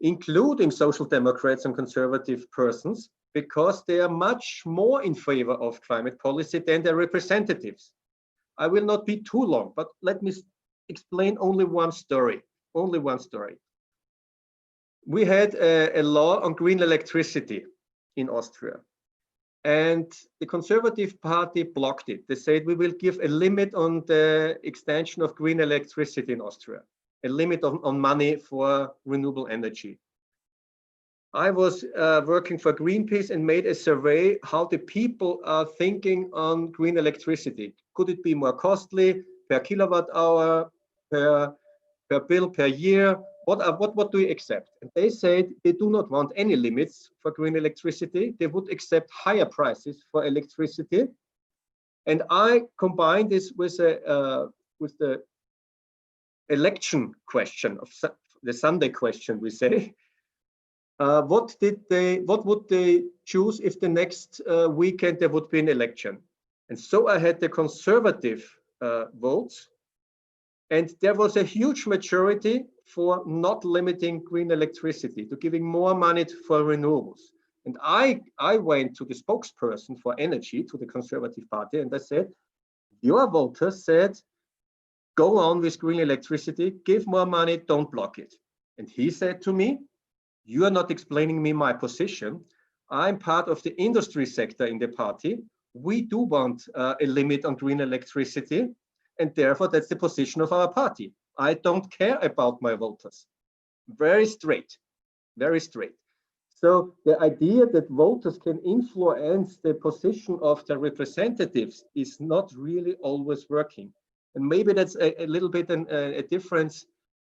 including social democrats and conservative persons, because they are much more in favor of climate policy than their representatives. I will not be too long, but let me explain only one story. Only one story. We had a law on green electricity in Austria, and the Conservative Party blocked it. They said we will give a limit on the extension of green electricity in Austria, a limit on money for renewable energy. I was working for Greenpeace and made a survey how the people are thinking on green electricity. Could it be more costly per kilowatt hour, per bill, per year? What do you accept? And they said they do not want any limits for green electricity. They would accept higher prices for electricity. And I combined this with the election question, of the Sunday question, we say. What would they choose if the next weekend there would be an election? And so I had the conservative votes, and there was a huge majority for not limiting green electricity, to giving more money for renewables. And I went to the spokesperson for energy, to the Conservative Party, and I said, your voters said, go on with green electricity, give more money, don't block it. And he said to me, you are not explaining me my position. I'm part of the industry sector in the party. We do want a limit on green electricity, and therefore that's the position of our party. I don't care about my voters. Very straight, very straight. So the idea that voters can influence the position of their representatives is not really always working. And maybe that's a little bit a difference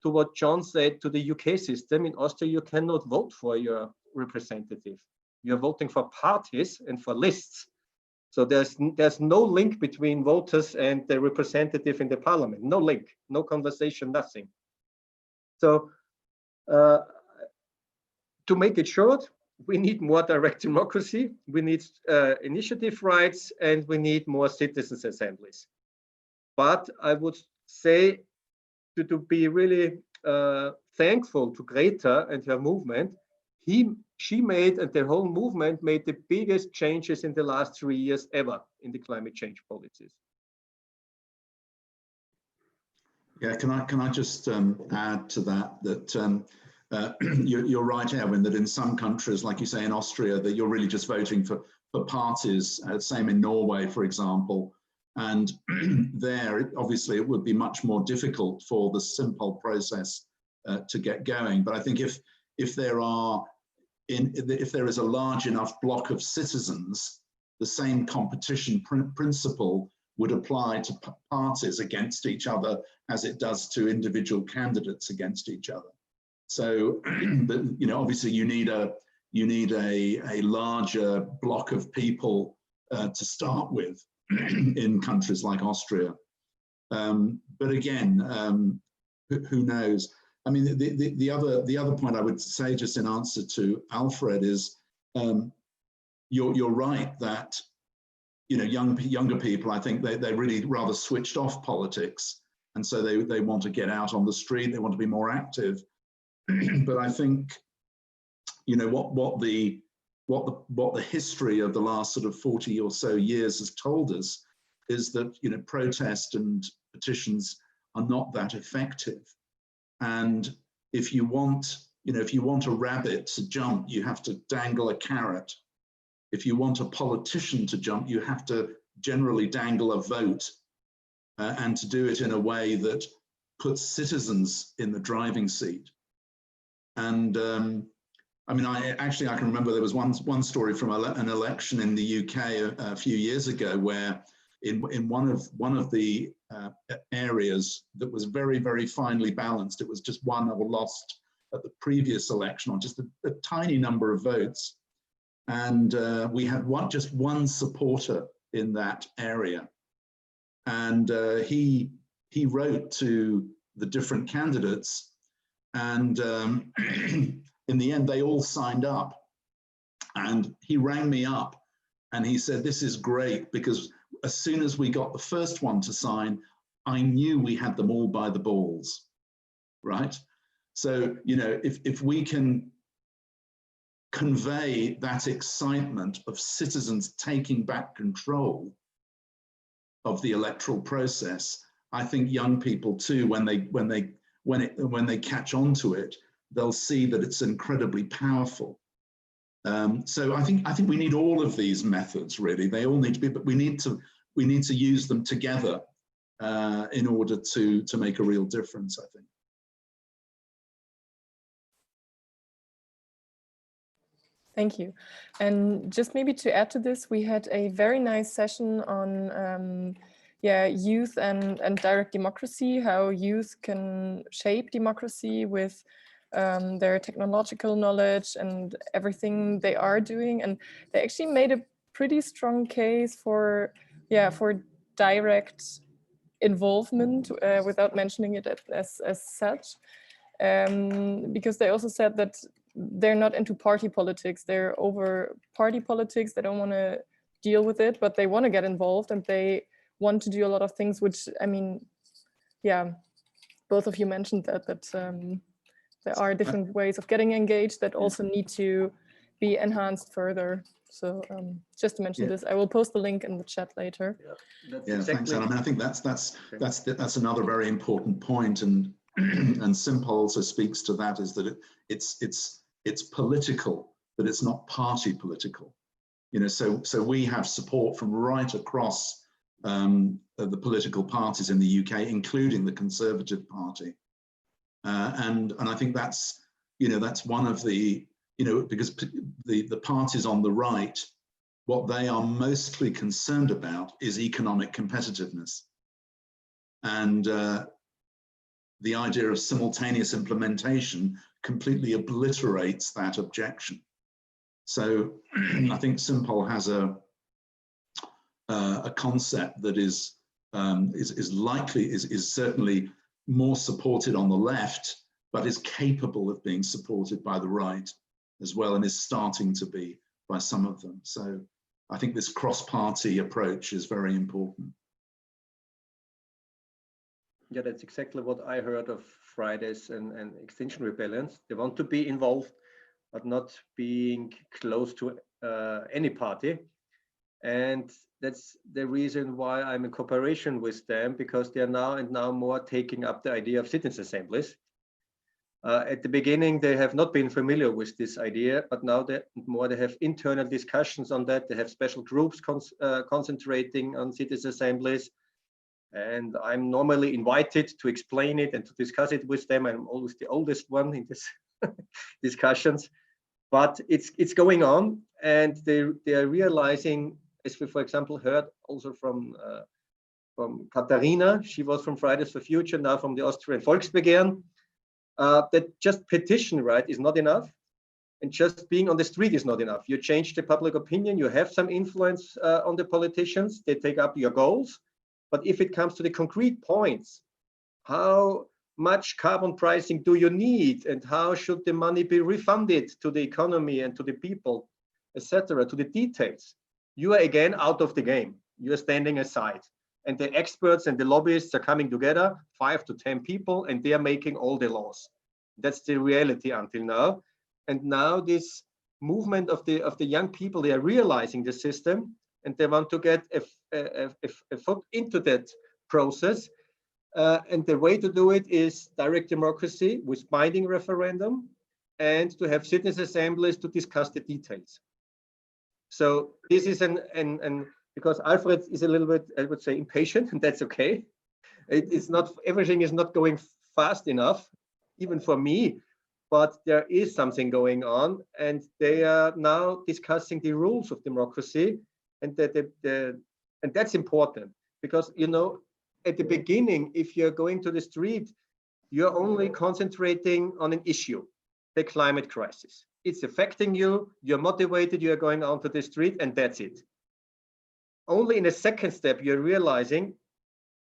to what John said to the UK system. In Austria, you cannot vote for your representative. You're voting for parties and for lists. So there's no link between voters and the representative in the parliament. No link, no conversation, nothing. So to make it short, we need more direct democracy, we need initiative rights, and we need more citizens' assemblies. But I would say to be really thankful to Greta and her movement, she made, and the whole movement made, the biggest changes in the last 3 years ever in the climate change policies. Yeah, can I just add to that you're right, Erwin, that in some countries, like you say in Austria, that you're really just voting for parties, same in Norway, for example. And there, obviously, it would be much more difficult for the SIMPOL process to get going. But I think if there is a large enough block of citizens, the same competition principle would apply to parties against each other as it does to individual candidates against each other. So, obviously, you need a larger block of people to start with in countries like Austria. But again, who knows? I mean, the other point I would say, just in answer to Alfred, is you're right that younger people, I think they really rather switched off politics, and so they want to get out on the street, they want to be more active. But I think, what the history of the last sort of 40 or so years has told us is that protest and petitions are not that effective. And if you want a rabbit to jump, you have to dangle a carrot. If you want a politician to jump, you have to generally dangle a vote, and to do it in a way that puts citizens in the driving seat. And I can remember there was one story from an election in the UK a few years ago, where in one of the areas that was very, very finely balanced, it was just won or lost at the previous election on just a tiny number of votes. And we had just one supporter in that area. And he wrote to the different candidates, and in the end, they all signed up. And he rang me up and he said, "This is great, because as soon as we got the first one to sign, I knew we had them all by the balls," right? So, if we can convey that excitement of citizens taking back control of the electoral process, I think young people too, when they catch on to it, they'll see that it's incredibly powerful. So I think we need all of these methods, really. They all need to be, but we need to use them together in order to make a real difference, I think. Thank you. And just maybe to add to this, we had a very nice session on youth and direct democracy, how youth can shape democracy with their technological knowledge and everything they are doing. And they actually made a pretty strong case for direct involvement without mentioning it as such. Because they also said that they're not into party politics, they're over party politics, they don't want to deal with it, but they want to get involved and they want to do a lot of things, which, both of you mentioned that there are different ways of getting engaged that also need to be enhanced further. So just to mention this, I will post the link in the chat later. Thanks, Anna. I think that's another very important point, and SIMPOL also speaks to that, is that it's political, but it's not party political. So we have support from right across the political parties in the UK, including the Conservative Party, and I think that's one of the because the parties on the right, what they are mostly concerned about is economic competitiveness, and the idea of simultaneous implementation completely obliterates that objection. So I think SIMPOL has a concept that is certainly more supported on the left, but is capable of being supported by the right as well, and is starting to be by some of them. So I think this cross-party approach is very important. Yeah, that's exactly what I heard of Fridays and Extinction Rebellions. They want to be involved, but not being close to any party. And that's the reason why I'm in cooperation with them, because they are now more taking up the idea of citizens' assemblies. At the beginning, they have not been familiar with this idea, but now they have internal discussions on that. They have special groups concentrating on citizens' assemblies. And I'm normally invited to explain it and to discuss it with them. I'm always the oldest one in this discussions, but it's going on, and they are realizing, as we, for example, heard also from Katharina, she was from Fridays for Future, now from the Austrian Volksbegehren, that just petition, right, is not enough, and just being on the street is not enough. You change the public opinion, you have some influence on the politicians, they take up your goals. But if it comes to the concrete points, how much carbon pricing do you need, and how should the money be refunded to the economy and to the people, etc., to the details, you are again out of the game. you're standing aside. And the experts and the lobbyists are coming together, 5 to 10 people, and they are making all the laws. That's the reality until now. And now this movement of the young people, they are realizing the system, and they want to get a foot into that process. And the way to do it is direct democracy with binding referendum, and to have citizens' assemblies to discuss the details. So this is because Alfred is a little bit, I would say, impatient, and that's okay. It's not, everything is not going fast enough, even for me, but there is something going on, and they are now discussing the rules of democracy, and and that's important, because, you know, at the beginning, if you're going to the street, you're only concentrating on an issue, the climate crisis. It's affecting you, you're motivated, you're going onto the street, and that's it. Only in a second step, you're realizing,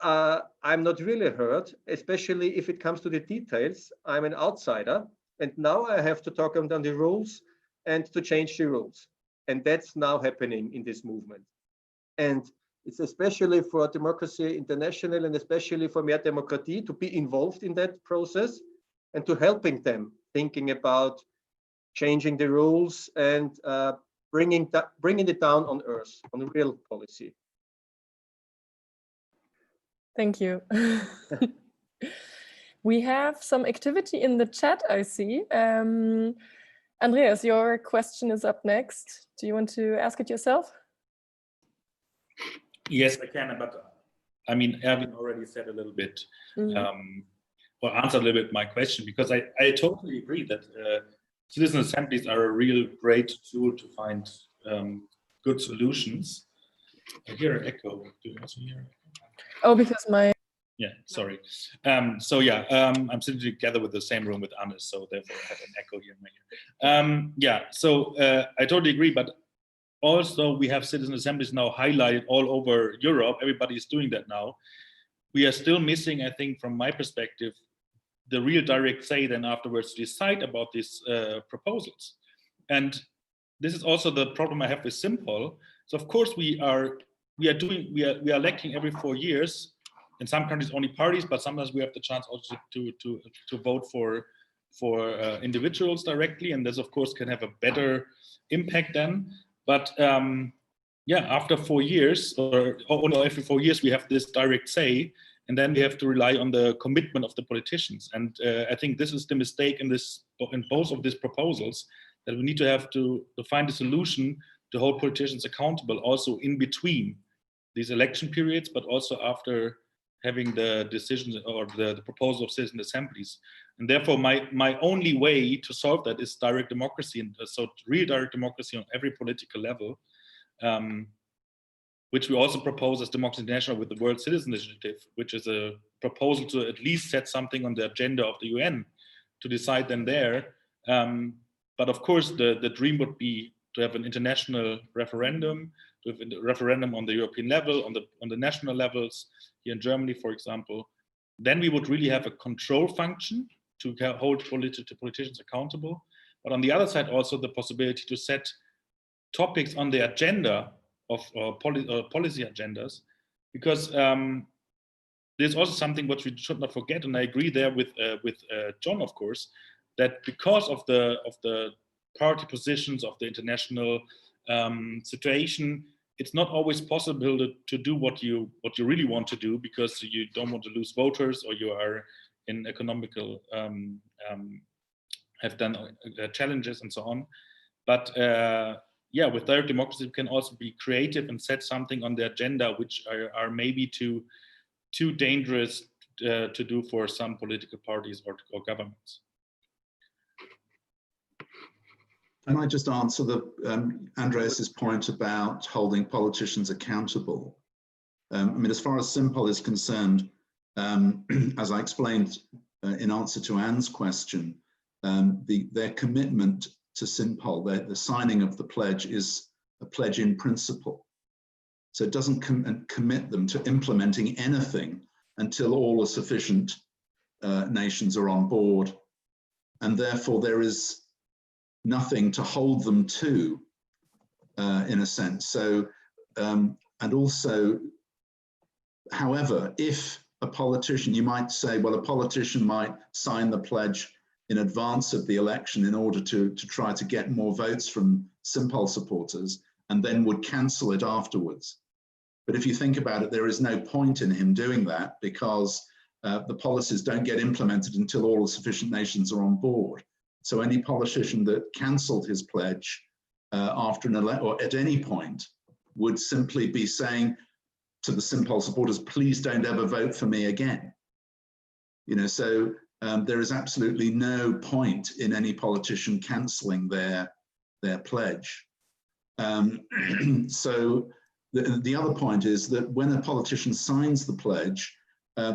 I'm not really heard, especially if it comes to the details. I'm an outsider, and now I have to talk about the rules and to change the rules. And that's now happening in this movement. And it's especially for Democracy International, and especially for Mehr Demokratie, to be involved in that process and to helping them thinking about changing the rules and bringing it down on earth, on real policy. Thank you. We have some activity in the chat, I see. Andreas, your question is up next. Do you want to ask it yourself? Yes, I can, but I mean, Erwin already said a little bit, or answered a little bit my question, because I totally agree that citizen assemblies are a real great tool to find good solutions. I hear an echo. Do you also hear? Oh, because my... Yeah, sorry. So yeah, I'm sitting together with the same room with Annes, so therefore I have an echo here in my ear. Yeah, so I totally agree, but also we have citizen assemblies now highlighted all over Europe. Everybody is doing that now. We are still missing, I think, from my perspective, the real direct say then afterwards to decide about these proposals. And this is also the problem I have with SIMPOL. So of course we are electing every 4 years. In some countries only parties, but sometimes we have the chance also to vote for individuals directly, and this of course can have a better impact then. But yeah, after 4 years, or every 4 years, we have this direct say, and then we have to rely on the commitment of the politicians. And I think this is the mistake in both of these proposals, that we need to have to find a solution to hold politicians accountable also in between these election periods, but also after having the decisions or the proposal of citizen assemblies. And therefore my only way to solve that is direct democracy, and so real direct democracy on every political level, which we also propose as Democracy International with the World Citizen Initiative, which is a proposal to at least set something on the agenda of the UN to decide then there. But of course, the dream would be to have an international referendum, to have a referendum on the European level, on the national levels, here in Germany, for example. Then we would really have a control function to hold politicians accountable. But on the other side, also the possibility to set topics on the agenda of policy agendas, because there's also something which we should not forget, and I agree there with John, of course, that because of the party positions of the international situation, it's not always possible to do what you really want to do, because you don't want to lose voters, or you are in economical have done challenges and so on. But yeah, with direct democracy, we can also be creative and set something on the agenda which are maybe too dangerous to do for some political parties or governments. Can I just answer Andreas's point about holding politicians accountable? I mean, as far as SIMPOL is concerned, as I explained in answer to Anne's question, their commitment to SIMPOL, the signing of the pledge, is a pledge in principle. So it doesn't commit them to implementing anything until all the sufficient nations are on board. And therefore there is nothing to hold them to, in a sense. So and also, however, if a politician, you might say, well, a politician might sign the pledge in advance of the election in order to try to get more votes from SIMPOL supporters, and then would cancel it afterwards. But if you think about it, there is no point in him doing that, because the policies don't get implemented until all the sufficient nations are on board. So any politician that cancelled his pledge after an election, or at any point, would simply be saying to the SIMPOL supporters, please don't ever vote for me again. You know, so there is absolutely no point in any politician cancelling their pledge. So the other point is that when a politician signs the pledge,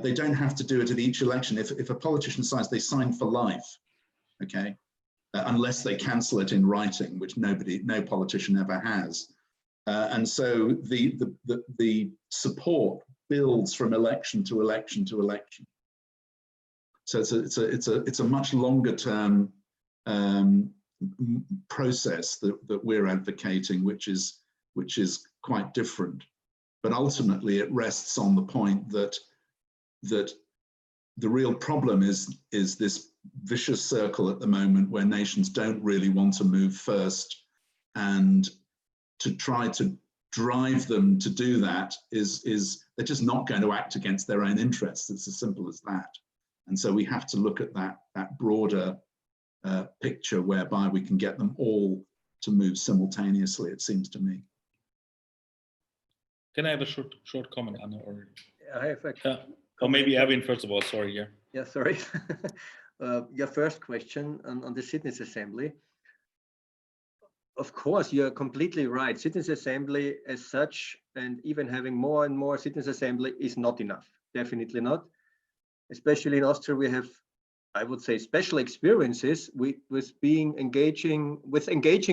they don't have to do it at each election. If a politician signs, they sign for life, okay? Unless they cancel it in writing, which no politician ever has. And so the support builds from election to election to election. So it's a much longer term process that we're advocating, which is quite different. But ultimately, it rests on the point that the real problem is this vicious circle at the moment, where nations don't really want to move first, and to try to drive them to do that is they're just not going to act against their own interests. It's as simple as that. And so we have to look at that broader picture, whereby we can get them all to move simultaneously, it seems to me. Can I have a short comment, Anna? Or I have a or maybe Erwin first of all. Sorry, yeah. Yeah, sorry. Your first question on the Citizens' Assembly. Of course, you're completely right. Citizens' Assembly as such, and even having more and more Citizens' Assembly, is not enough. Definitely not. Especially in Austria, we have, I would say, special experiences with engaging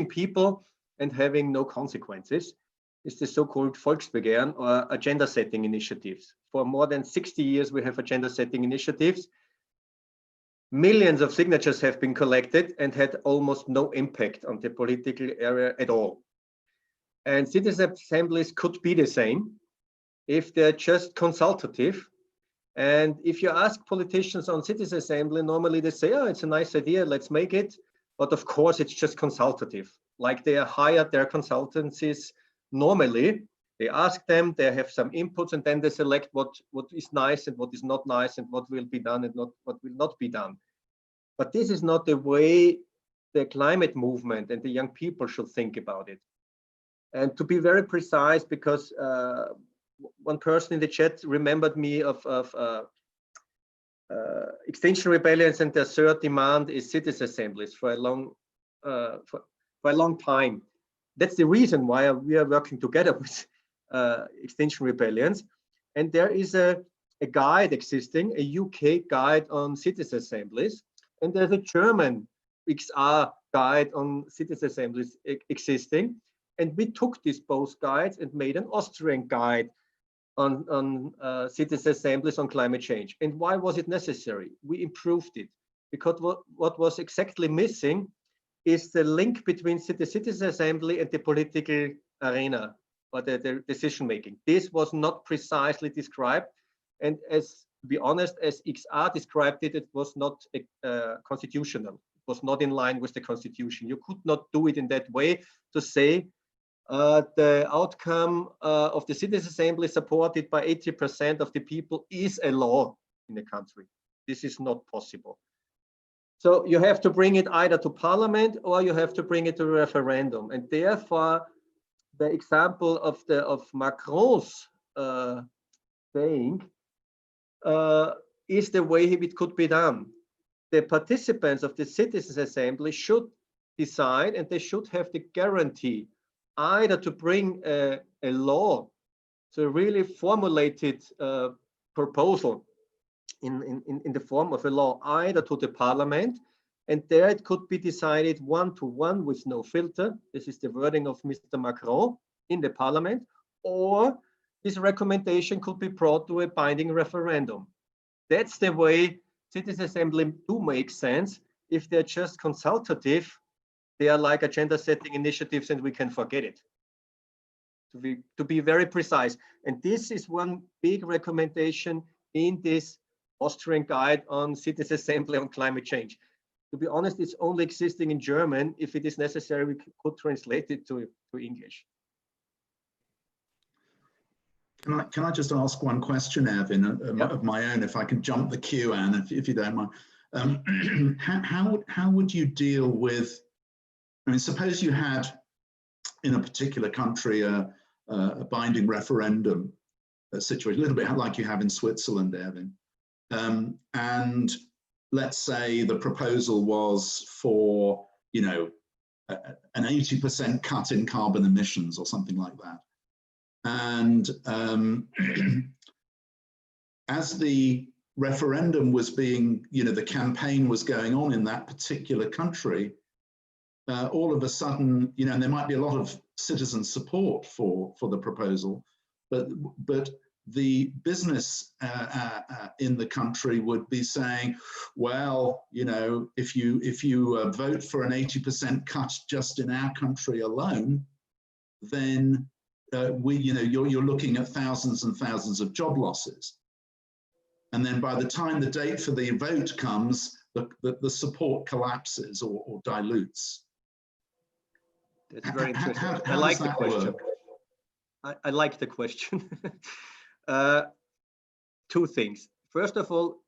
people and having no consequences. It's the so-called Volksbegehren, or agenda setting initiatives. For more than 60 years, we have agenda setting initiatives. Millions of signatures have been collected and had almost no impact on the political area at all. And citizen assemblies could be the same if they're just consultative. And if you ask politicians on citizen assembly, normally they say, oh, it's a nice idea, let's make it. But of course, it's just consultative. Like they hired their consultancies normally. They ask them, they have some inputs, and then they select what is nice and what is not nice, and what will be done and what will not be done. But this is not the way the climate movement and the young people should think about it. And to be very precise, because one person in the chat remembered me of Extinction Rebellions, and their third demand is citizen assemblies for a long time. That's the reason why we are working together with Extinction Rebellions. And there is a guide existing, a UK guide on citizen assemblies, and there's a German XR guide on citizen assemblies existing. And we took these both guides and made an Austrian guide on citizen assemblies on climate change. And why was it necessary? We improved it because what was exactly missing is the link between the citizen assembly and the political arena, or the decision making. This was not precisely described, and to be honest, as XR described it, it was not constitutional. It was not in line with the constitution. You could not do it in that way to say the outcome of the citizen assembly supported by 80% of the people is a law in the country. This is not possible. So you have to bring it either to parliament or you have to bring it to referendum. And therefore, the example of Macron's saying is the way it could be done. The participants of the citizens assembly should decide, and they should have the guarantee either to bring a law, so a really formulated proposal in the form of a law, either to the parliament, and there it could be decided 1-to-1 with no filter. This is the wording of Mr. Macron in the parliament, or this recommendation could be brought to a binding referendum. That's the way citizen assembly do make sense. If they're just consultative, they are like agenda setting initiatives and we can forget it. to be very precise. And this is one big recommendation in this Austrian guide on citizen assembly on climate change. To be honest, it's only existing in German. If it is necessary, we could translate it to English. Can I just ask one question, Erwin, of my own, if I can jump the queue, Anne, if you don't mind. How would you deal with, I mean, suppose you had in a particular country a binding referendum situation, a little bit like you have in Switzerland, Erwin, and let's say the proposal was for, you know, an 80% cut in carbon emissions or something like that. And as the referendum was being, you know, the campaign was going on in that particular country, all of a sudden, you know, and there might be a lot of citizen support for the proposal, but the business in the country would be saying, well, you know, if you vote for an 80% cut just in our country alone, then you're looking at thousands and thousands of job losses. And then by the time the date for the vote comes, the support collapses or dilutes. That's very interesting. I like the question. I like the question. Two things. First of all,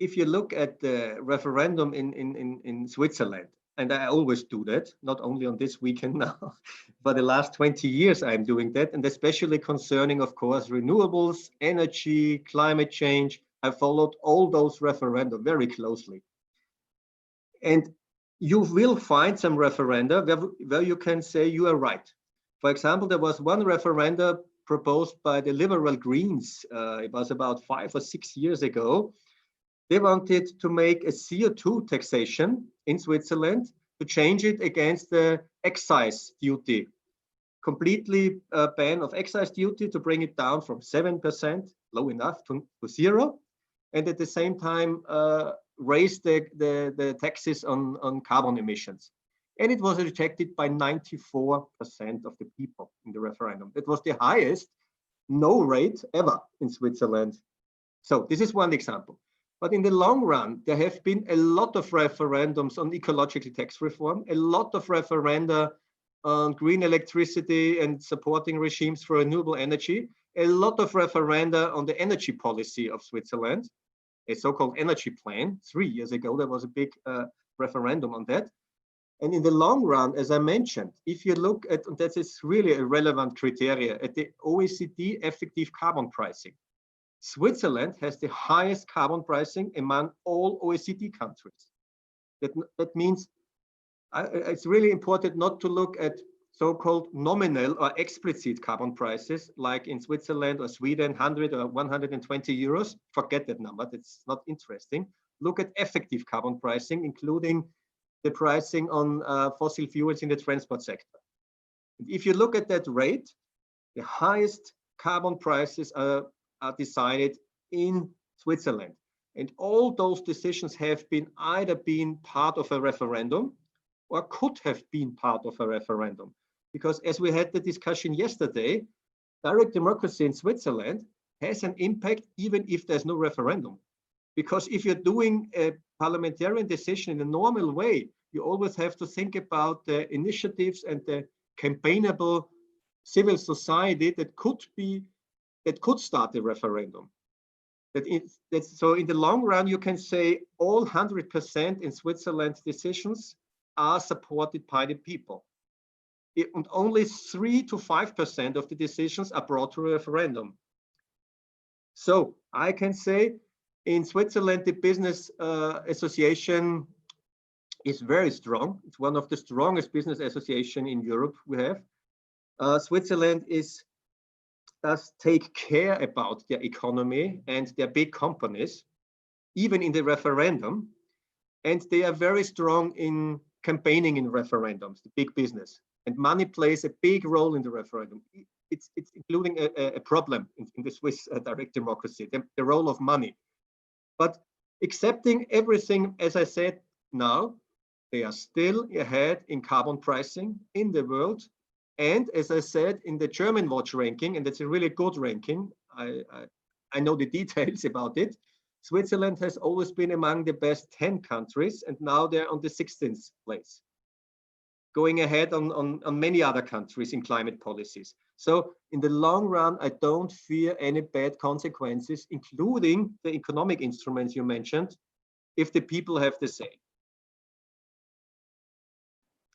if you look at the referendum in Switzerland, and I always do that, not only on this weekend now, for the last 20 years I'm doing that, and especially concerning, of course, renewables, energy, climate change. I followed all those referenda very closely. And you will find some referenda where you can say you are right. For example, there was one referenda proposed by the Liberal Greens. It was about 5 or 6 years ago. They wanted to make a CO2 taxation in Switzerland to change it against the excise duty. Completely ban of excise duty to bring it down from 7%, low enough, to 0. And at the same time, raise the taxes on carbon emissions. And it was rejected by 94% of the people in the referendum. It was the highest no rate ever in Switzerland. So this is one example. But in the long run, there have been a lot of referendums on ecological tax reform, a lot of referenda on green electricity and supporting regimes for renewable energy, a lot of referenda on the energy policy of Switzerland, a so-called energy plan. 3 years ago, there was a big referendum on that. And in the long run, as I mentioned, if you look at, and that is really a relevant criteria, at the OECD effective carbon pricing, Switzerland has the highest carbon pricing among all OECD countries. That means it's really important not to look at so-called nominal or explicit carbon prices, like in Switzerland or Sweden, 100 or 120 euros. Forget that number, that's not interesting. Look at effective carbon pricing, including the pricing on fossil fuels in the transport sector. And if you look at that rate, the highest carbon prices are decided in Switzerland. And all those decisions have been either been part of a referendum or could have been part of a referendum. Because as we had the discussion yesterday, direct democracy in Switzerland has an impact even if there's no referendum. Because if you're doing a parliamentarian decision in a normal way, you always have to think about the initiatives and the campaignable civil society that could start a referendum. So in the long run, you can say all 100% in Switzerland's decisions are supported by the people. And only 3 to 5% of the decisions are brought to a referendum. So I can say in Switzerland, the business association is very strong. It's one of the strongest business associations in Europe we have. Switzerland does take care about their economy and their big companies, even in the referendum. And they are very strong in campaigning in referendums, the big business. And money plays a big role in the referendum. It's including a problem in the Swiss direct democracy, the role of money. But accepting everything, as I said now, they are still ahead in carbon pricing in the world. And as I said, in the German Watch ranking, and that's a really good ranking, I know the details about it, Switzerland has always been among the best 10 countries, and now they're on the 16th place, going ahead on many other countries in climate policies. So in the long run, I don't fear any bad consequences, including the economic instruments you mentioned, if the people have the say.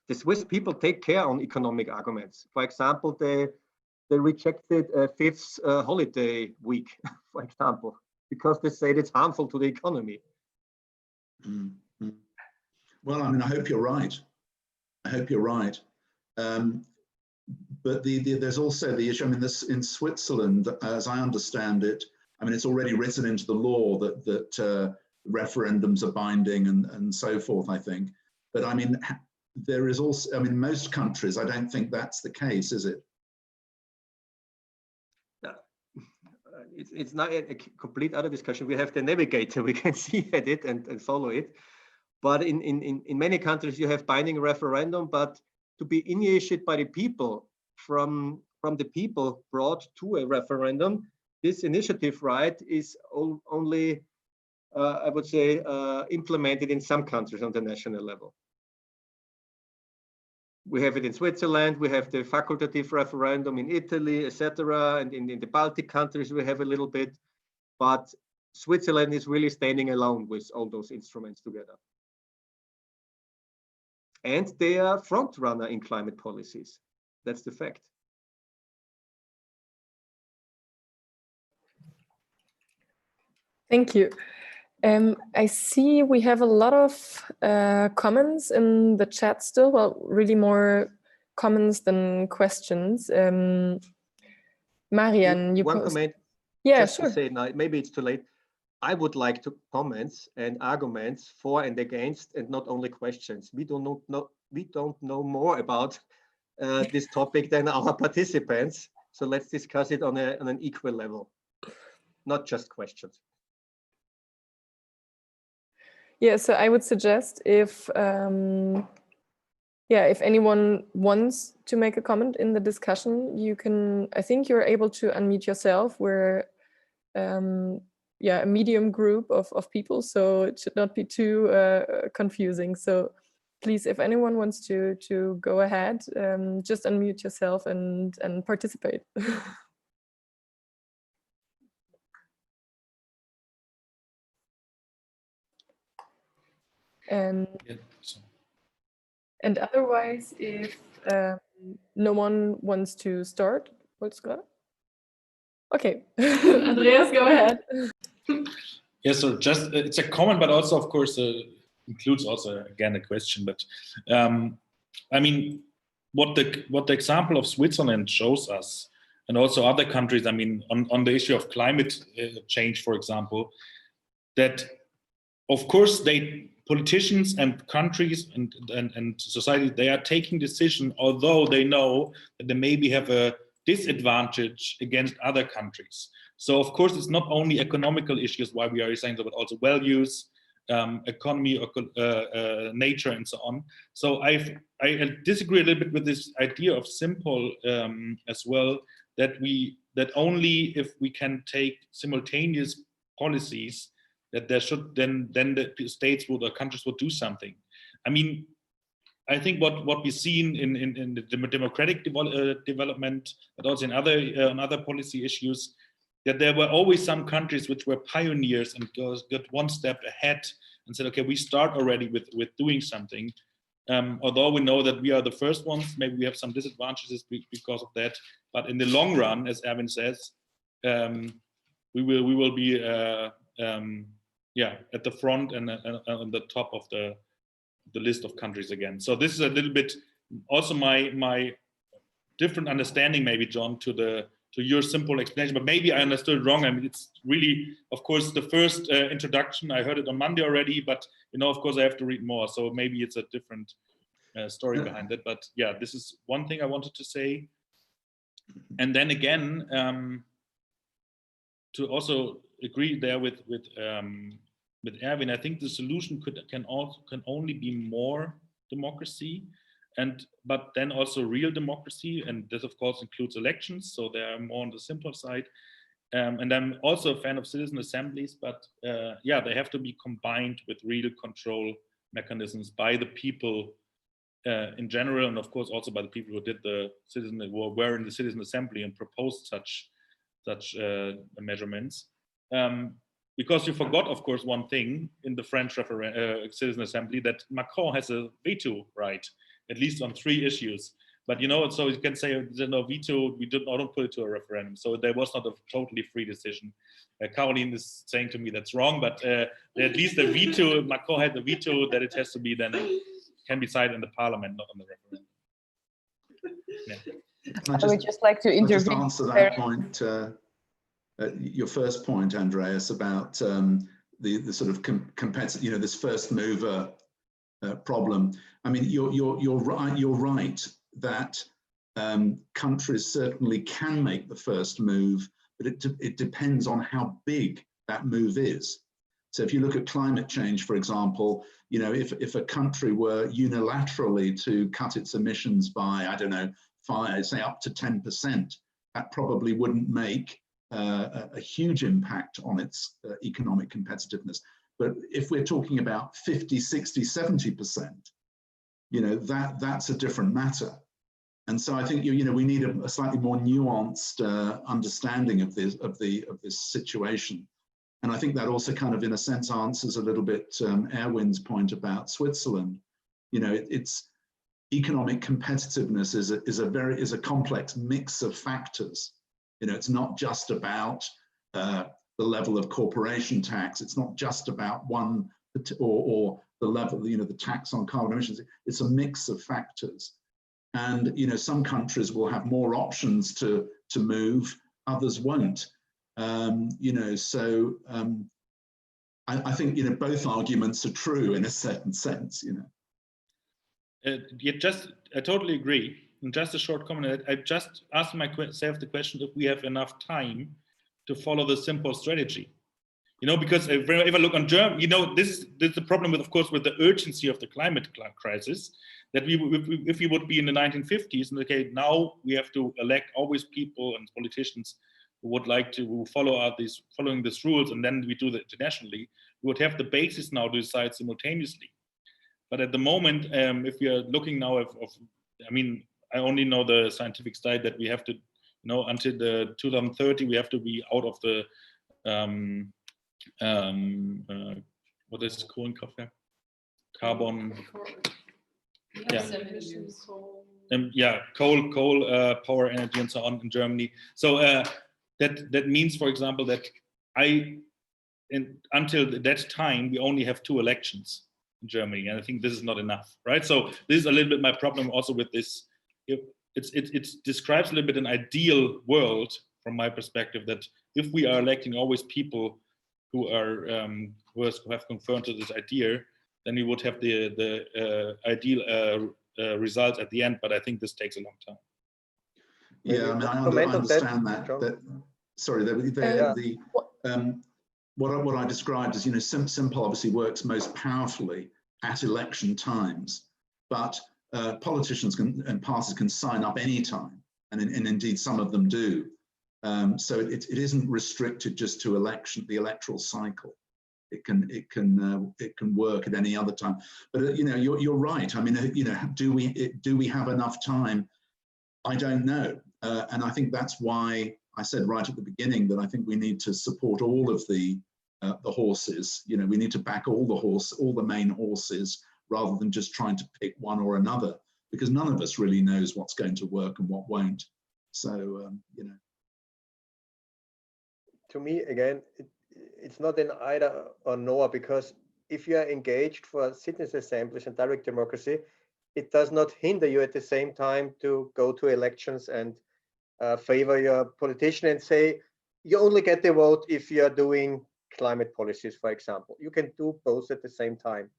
The Swiss people take care on economic arguments. For example, they rejected a fifth holiday week, for example, because they said it's harmful to the economy. Mm-hmm. Well, I mean, I hope you're right. I hope you're right. But there's also the issue, I mean, this in Switzerland, as I understand it, I mean, it's already written into the law that referendums are binding and so forth, I think. But I mean, there is also, I mean, most countries, I don't think that's the case, is it? It's not a complete other discussion. We have the navigator, we can see at it and follow it. But in many countries, you have binding referendum, but to be initiated by the people, from the people brought to a referendum, this initiative right is only, I would say, implemented in some countries on the national level. We have it in Switzerland, we have the facultative referendum in Italy, etc. And in the Baltic countries, we have a little bit, but Switzerland is really standing alone with all those instruments together. And they are front runner in climate policies. That's the fact. Thank you. I see we have a lot of comments in the chat still. Well, really more comments than questions. Marian, you one post... comment. Yeah, just sure. to say now, maybe it's too late. I would like to comments and arguments for and against, and not only questions. We don't know more about this topic than our participants. So let's discuss it on an equal level, not just questions. Yeah, so I would suggest if anyone wants to make a comment in the discussion, you can, I think you're able to unmute yourself. We're a medium group of people, so it should not be too confusing. So please, if anyone wants to go ahead, just unmute yourself and participate. And otherwise, if no one wants to start, what's going on? Okay, Andreas, go ahead. Yes, so just it's a comment, but also, of course, includes also again a question. But I mean, what the example of Switzerland shows us, and also other countries. I mean, on the issue of climate change, for example, that of course politicians and countries and society, they are taking decisions, although they know that they maybe have a disadvantage against other countries. So of course, it's not only economical issues why we are saying that, but also values, economy, nature, and so on. So I disagree a little bit with this idea of SIMPOL as well, that only if we can take simultaneous policies, that there should then the states would or countries would do something. I mean, I think what we've seen in the democratic development, but also in other policy issues, that there were always some countries which were pioneers and got one step ahead and said, okay, we start already with doing something. Although we know that we are the first ones, maybe we have some disadvantages because of that. But in the long run, as Erwin says, we will be at the front and on the top of the list of countries again. So this is a little bit also my different understanding, maybe, John, to your simple explanation, but maybe I understood wrong. I mean, it's really, of course, the first introduction. I heard it on Monday already, but of course, I have to read more. So maybe it's a different story behind it. But yeah, this is one thing I wanted to say. And then again, to also agree there with Erwin, I think the solution can only be more democracy. but then also real democracy, and this of course includes elections, so they are more on the simple side. And I'm also a fan of citizen assemblies, but yeah, they have to be combined with real control mechanisms by the people in general, and of course also by the people who did the were in the citizen assembly and proposed such measurements. Because you forgot, of course, one thing in the French citizen assembly, that Macron has a veto right, at least on 3 issues. But you know, so you can say there's no veto, we don't put it to a referendum. So there was not a totally free decision. Caroline is saying to me that's wrong, but at least the veto, Macron had the veto that it has to be then can be decided in the parliament, not on the referendum. Yeah. I would just like to intervene. Just answer that point, your first point, Andreas, about the sort of competitive, you know, this first mover problem. I mean, you're right that countries certainly can make the first move, but it depends on how big that move is. So if you look at climate change, for example, you know, if a country were unilaterally to cut its emissions by, I don't know, say up to 10%, that probably wouldn't make a huge impact on its economic competitiveness. But if we're talking about 50, 60, 70%, you know, that's a different matter. And so I think, you know, we need a slightly more nuanced understanding of this situation. And I think that also kind of, in a sense, answers a little bit Erwin's point about Switzerland. You know, it's economic competitiveness is a complex mix of factors. You know, it's not just about the level of corporation tax. It's not just about one or the level, you know, the tax on carbon emissions. It's a mix of factors. And, you know, some countries will have more options to move, others won't. You know, so I think, you know, both arguments are true in a certain sense, you know. I totally agree. And just a short comment, I just asked myself the question if we have enough time to follow the SIMPOL strategy. You know, because if I look on Germany, you know, this is the problem with, of course, with the urgency of the climate crisis, that if we would be in the 1950s, and okay, now we have to elect always people and politicians who would like to following these rules, and then we do that internationally, we would have the basis now to decide simultaneously. But at the moment, if we are looking now I mean, I only know the scientific study that we have to, you know, until the 2030, we have to be out of the, what is Kohlenkraftwerk? Carbon. Yeah, coal power energy and so on in Germany. So that means, for example, that until that time we only have 2 elections in Germany, and I think this is not enough, right? So this is a little bit my problem also with this. It describes a little bit an ideal world from my perspective, that if we are electing always people who have confirmed to this idea, then we would have the ideal result at the end. But I think this takes a long time. Yeah, I mean, I understand that. Sorry, what I described as, you know, SIMPOL obviously works most powerfully at election times, but politicians and parties can sign up anytime, and indeed some of them do. So it isn't restricted just to the electoral cycle. It can work at any other time. But you know, you're right. I mean, you know, do we have enough time? I don't know, and I think that's why I said right at the beginning that I think we need to support all of the horses. You know, we need to back all the main horses, rather than just trying to pick one or another, because none of us really knows what's going to work and what won't. So you know. To me, again, it's not an either or nor, because if you are engaged for citizen assemblies and direct democracy, it does not hinder you at the same time to go to elections and favor your politician and say you only get the vote if you are doing climate policies, for example. You can do both at the same time.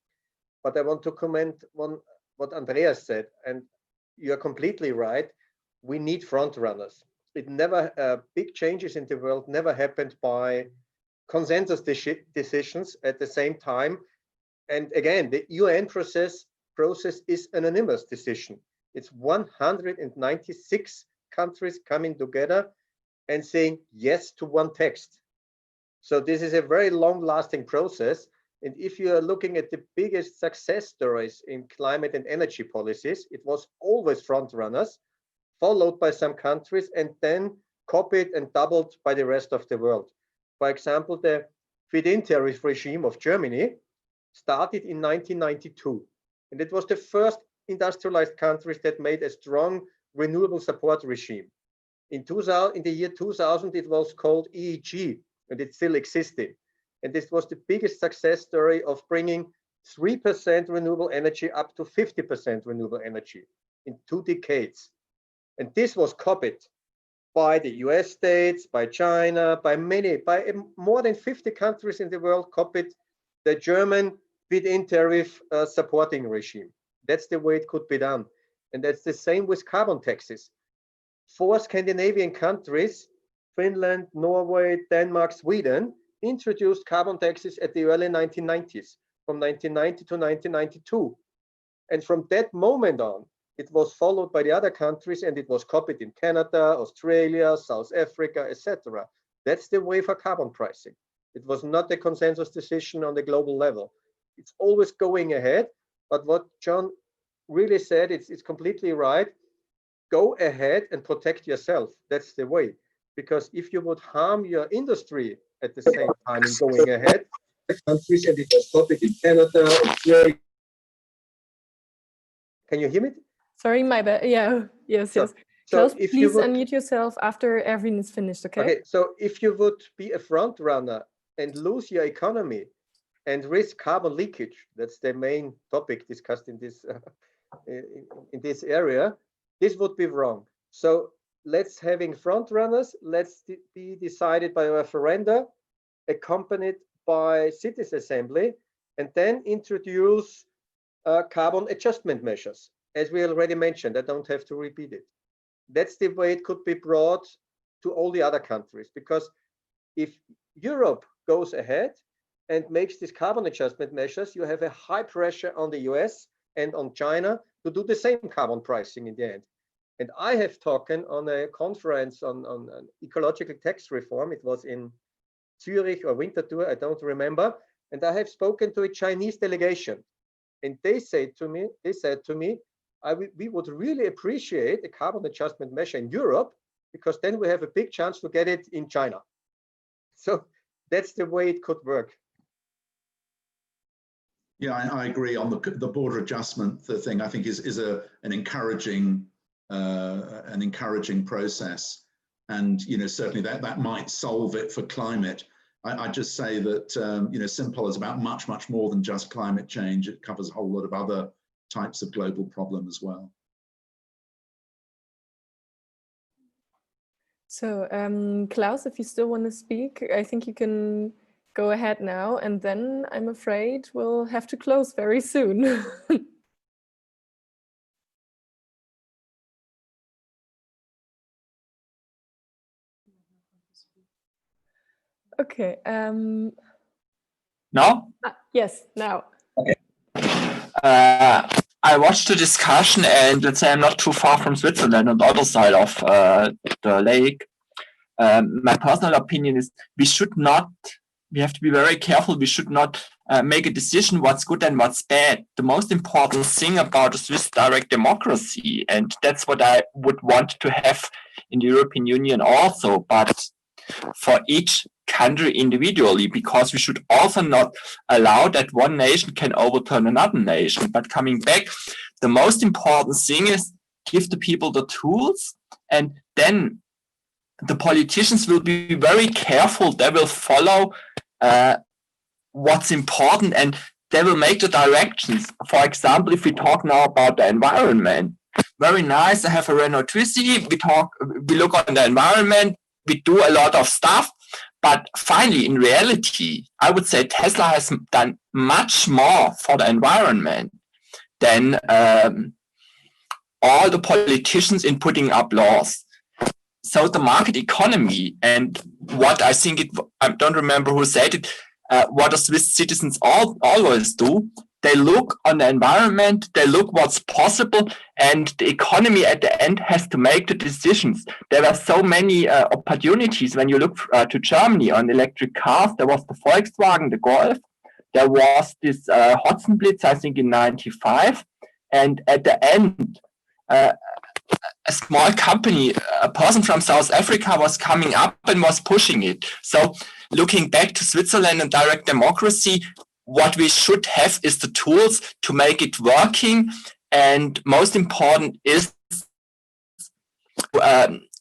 But I want to comment on what Andreas said, and you're completely right. We need front runners. It never, big changes in the world never happened by consensus decisions at the same time. And again, the UN process process is an anonymous decision. It's 196 countries coming together and saying yes to one text. So this is a very long-lasting process. And if you are looking at the biggest success stories in climate and energy policies, it was always front runners, followed by some countries, and then copied and doubled by the rest of the world. For example, the feed-in tariff regime of Germany started in 1992. And it was the first industrialized countries that made a strong renewable support regime. In the year 2000, it was called EEG, and it's still existing. And this was the biggest success story of bringing 3% renewable energy up to 50% renewable energy in 2 decades. And this was copied by the US states, by China, by more than 50 countries in the world copied the German feed-in tariff supporting regime. That's the way it could be done. And that's the same with carbon taxes. 4 Scandinavian countries, Finland, Norway, Denmark, Sweden, introduced carbon taxes at the early 1990s, from 1990 to 1992. And from that moment on, it was followed by the other countries, and it was copied in Canada, Australia, South Africa, etc. That's the way for carbon pricing. It was not a consensus decision on the global level. It's always going ahead, but what John really said, it's completely right. Go ahead and protect yourself. That's the way. Because if you would harm your industry at the same time in going ahead, the countries, and it was copied in Canada, Australia. Can you hear me? Sorry, my bad. Yeah, yes. So Klaus, if please you would, unmute yourself after Erwin is finished, okay? Okay, so if you would be a front runner and lose your economy and risk carbon leakage, that's the main topic discussed in this area, this would be wrong. So let's having front runners, let's be decided by a referenda, accompanied by citizen assembly, and then introduce carbon adjustment measures. As we already mentioned, I don't have to repeat it. That's the way it could be brought to all the other countries, because if Europe goes ahead and makes these carbon adjustment measures, you have a high pressure on the US and on China to do the same carbon pricing in the end. And I have talked on a conference on ecological tax reform. It was in Zurich or Winterthur, I don't remember. And I have spoken to a Chinese delegation. And they said to me, we would really appreciate a carbon adjustment measure in Europe, because then we have a big chance to get it in China. So that's the way it could work. Yeah, I agree on the border adjustment thing. I think is an encouraging process, and certainly that might solve it for climate. I just say that SIMPOL is about much more than just climate change. It covers a whole lot of other types of global problem as well. So Klaus, if you still want to speak, I think you can go ahead now, and then I'm afraid we'll have to close very soon. Okay. Now? Yes, now. Okay. I watched the discussion, and let's say I'm not too far from Switzerland on the other side of the lake. My personal opinion is we have to be very careful. We should not make a decision what's good and what's bad. The most important thing about the Swiss direct democracy, and that's what I would want to have in the European Union also, but for each country individually, because we should also not allow that one nation can overturn another nation. But coming back, the most important thing is give the people the tools, and then the politicians will be very careful. They will follow what's important, and they will make the directions. For example, if we talk now about the environment, very nice. I have a Renault Twizy. We look on the environment. We do a lot of stuff, but finally, in reality, I would say Tesla has done much more for the environment than all the politicians in putting up laws. So the market economy, and what I think I don't remember who said it, what the Swiss citizens always do, They look on the environment, they look what's possible, and the economy at the end has to make the decisions. There were so many opportunities when you look to Germany on electric cars. There was the Volkswagen, the Golf. There was this Hotzenblitz, I think in '95. And at the end, a small company, a person from South Africa was coming up and was pushing it. So looking back to Switzerland and direct democracy, what we should have is the tools to make it working. And most important is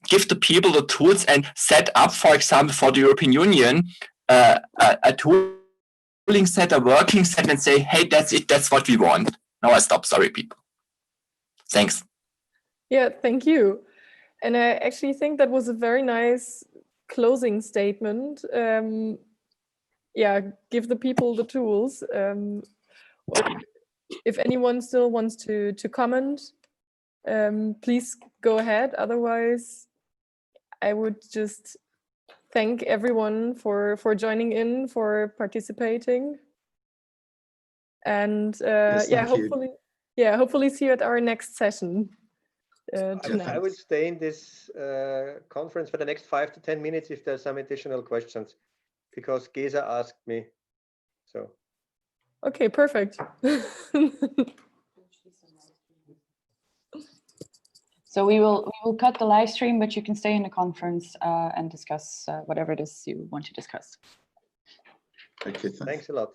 give the people the tools and set up, for example, for the European Union, a tooling set, a working set, and say, hey, that's it, that's what we want. Now I stop, sorry, people. Thanks. Yeah, thank you. And I actually think that was a very nice closing statement. Yeah, give the people the tools. If anyone still wants to comment, please go ahead. Otherwise, I would just thank everyone for joining in, for participating. And Yes, yeah, thank you. hopefully see you at our next session. I will stay in this conference for the next 5 to 10 minutes if there's some additional questions, because Gesa asked me. So. Okay, perfect. So we will cut the live stream, but you can stay in the conference and discuss whatever it is you want to discuss. Okay, Thanks a lot.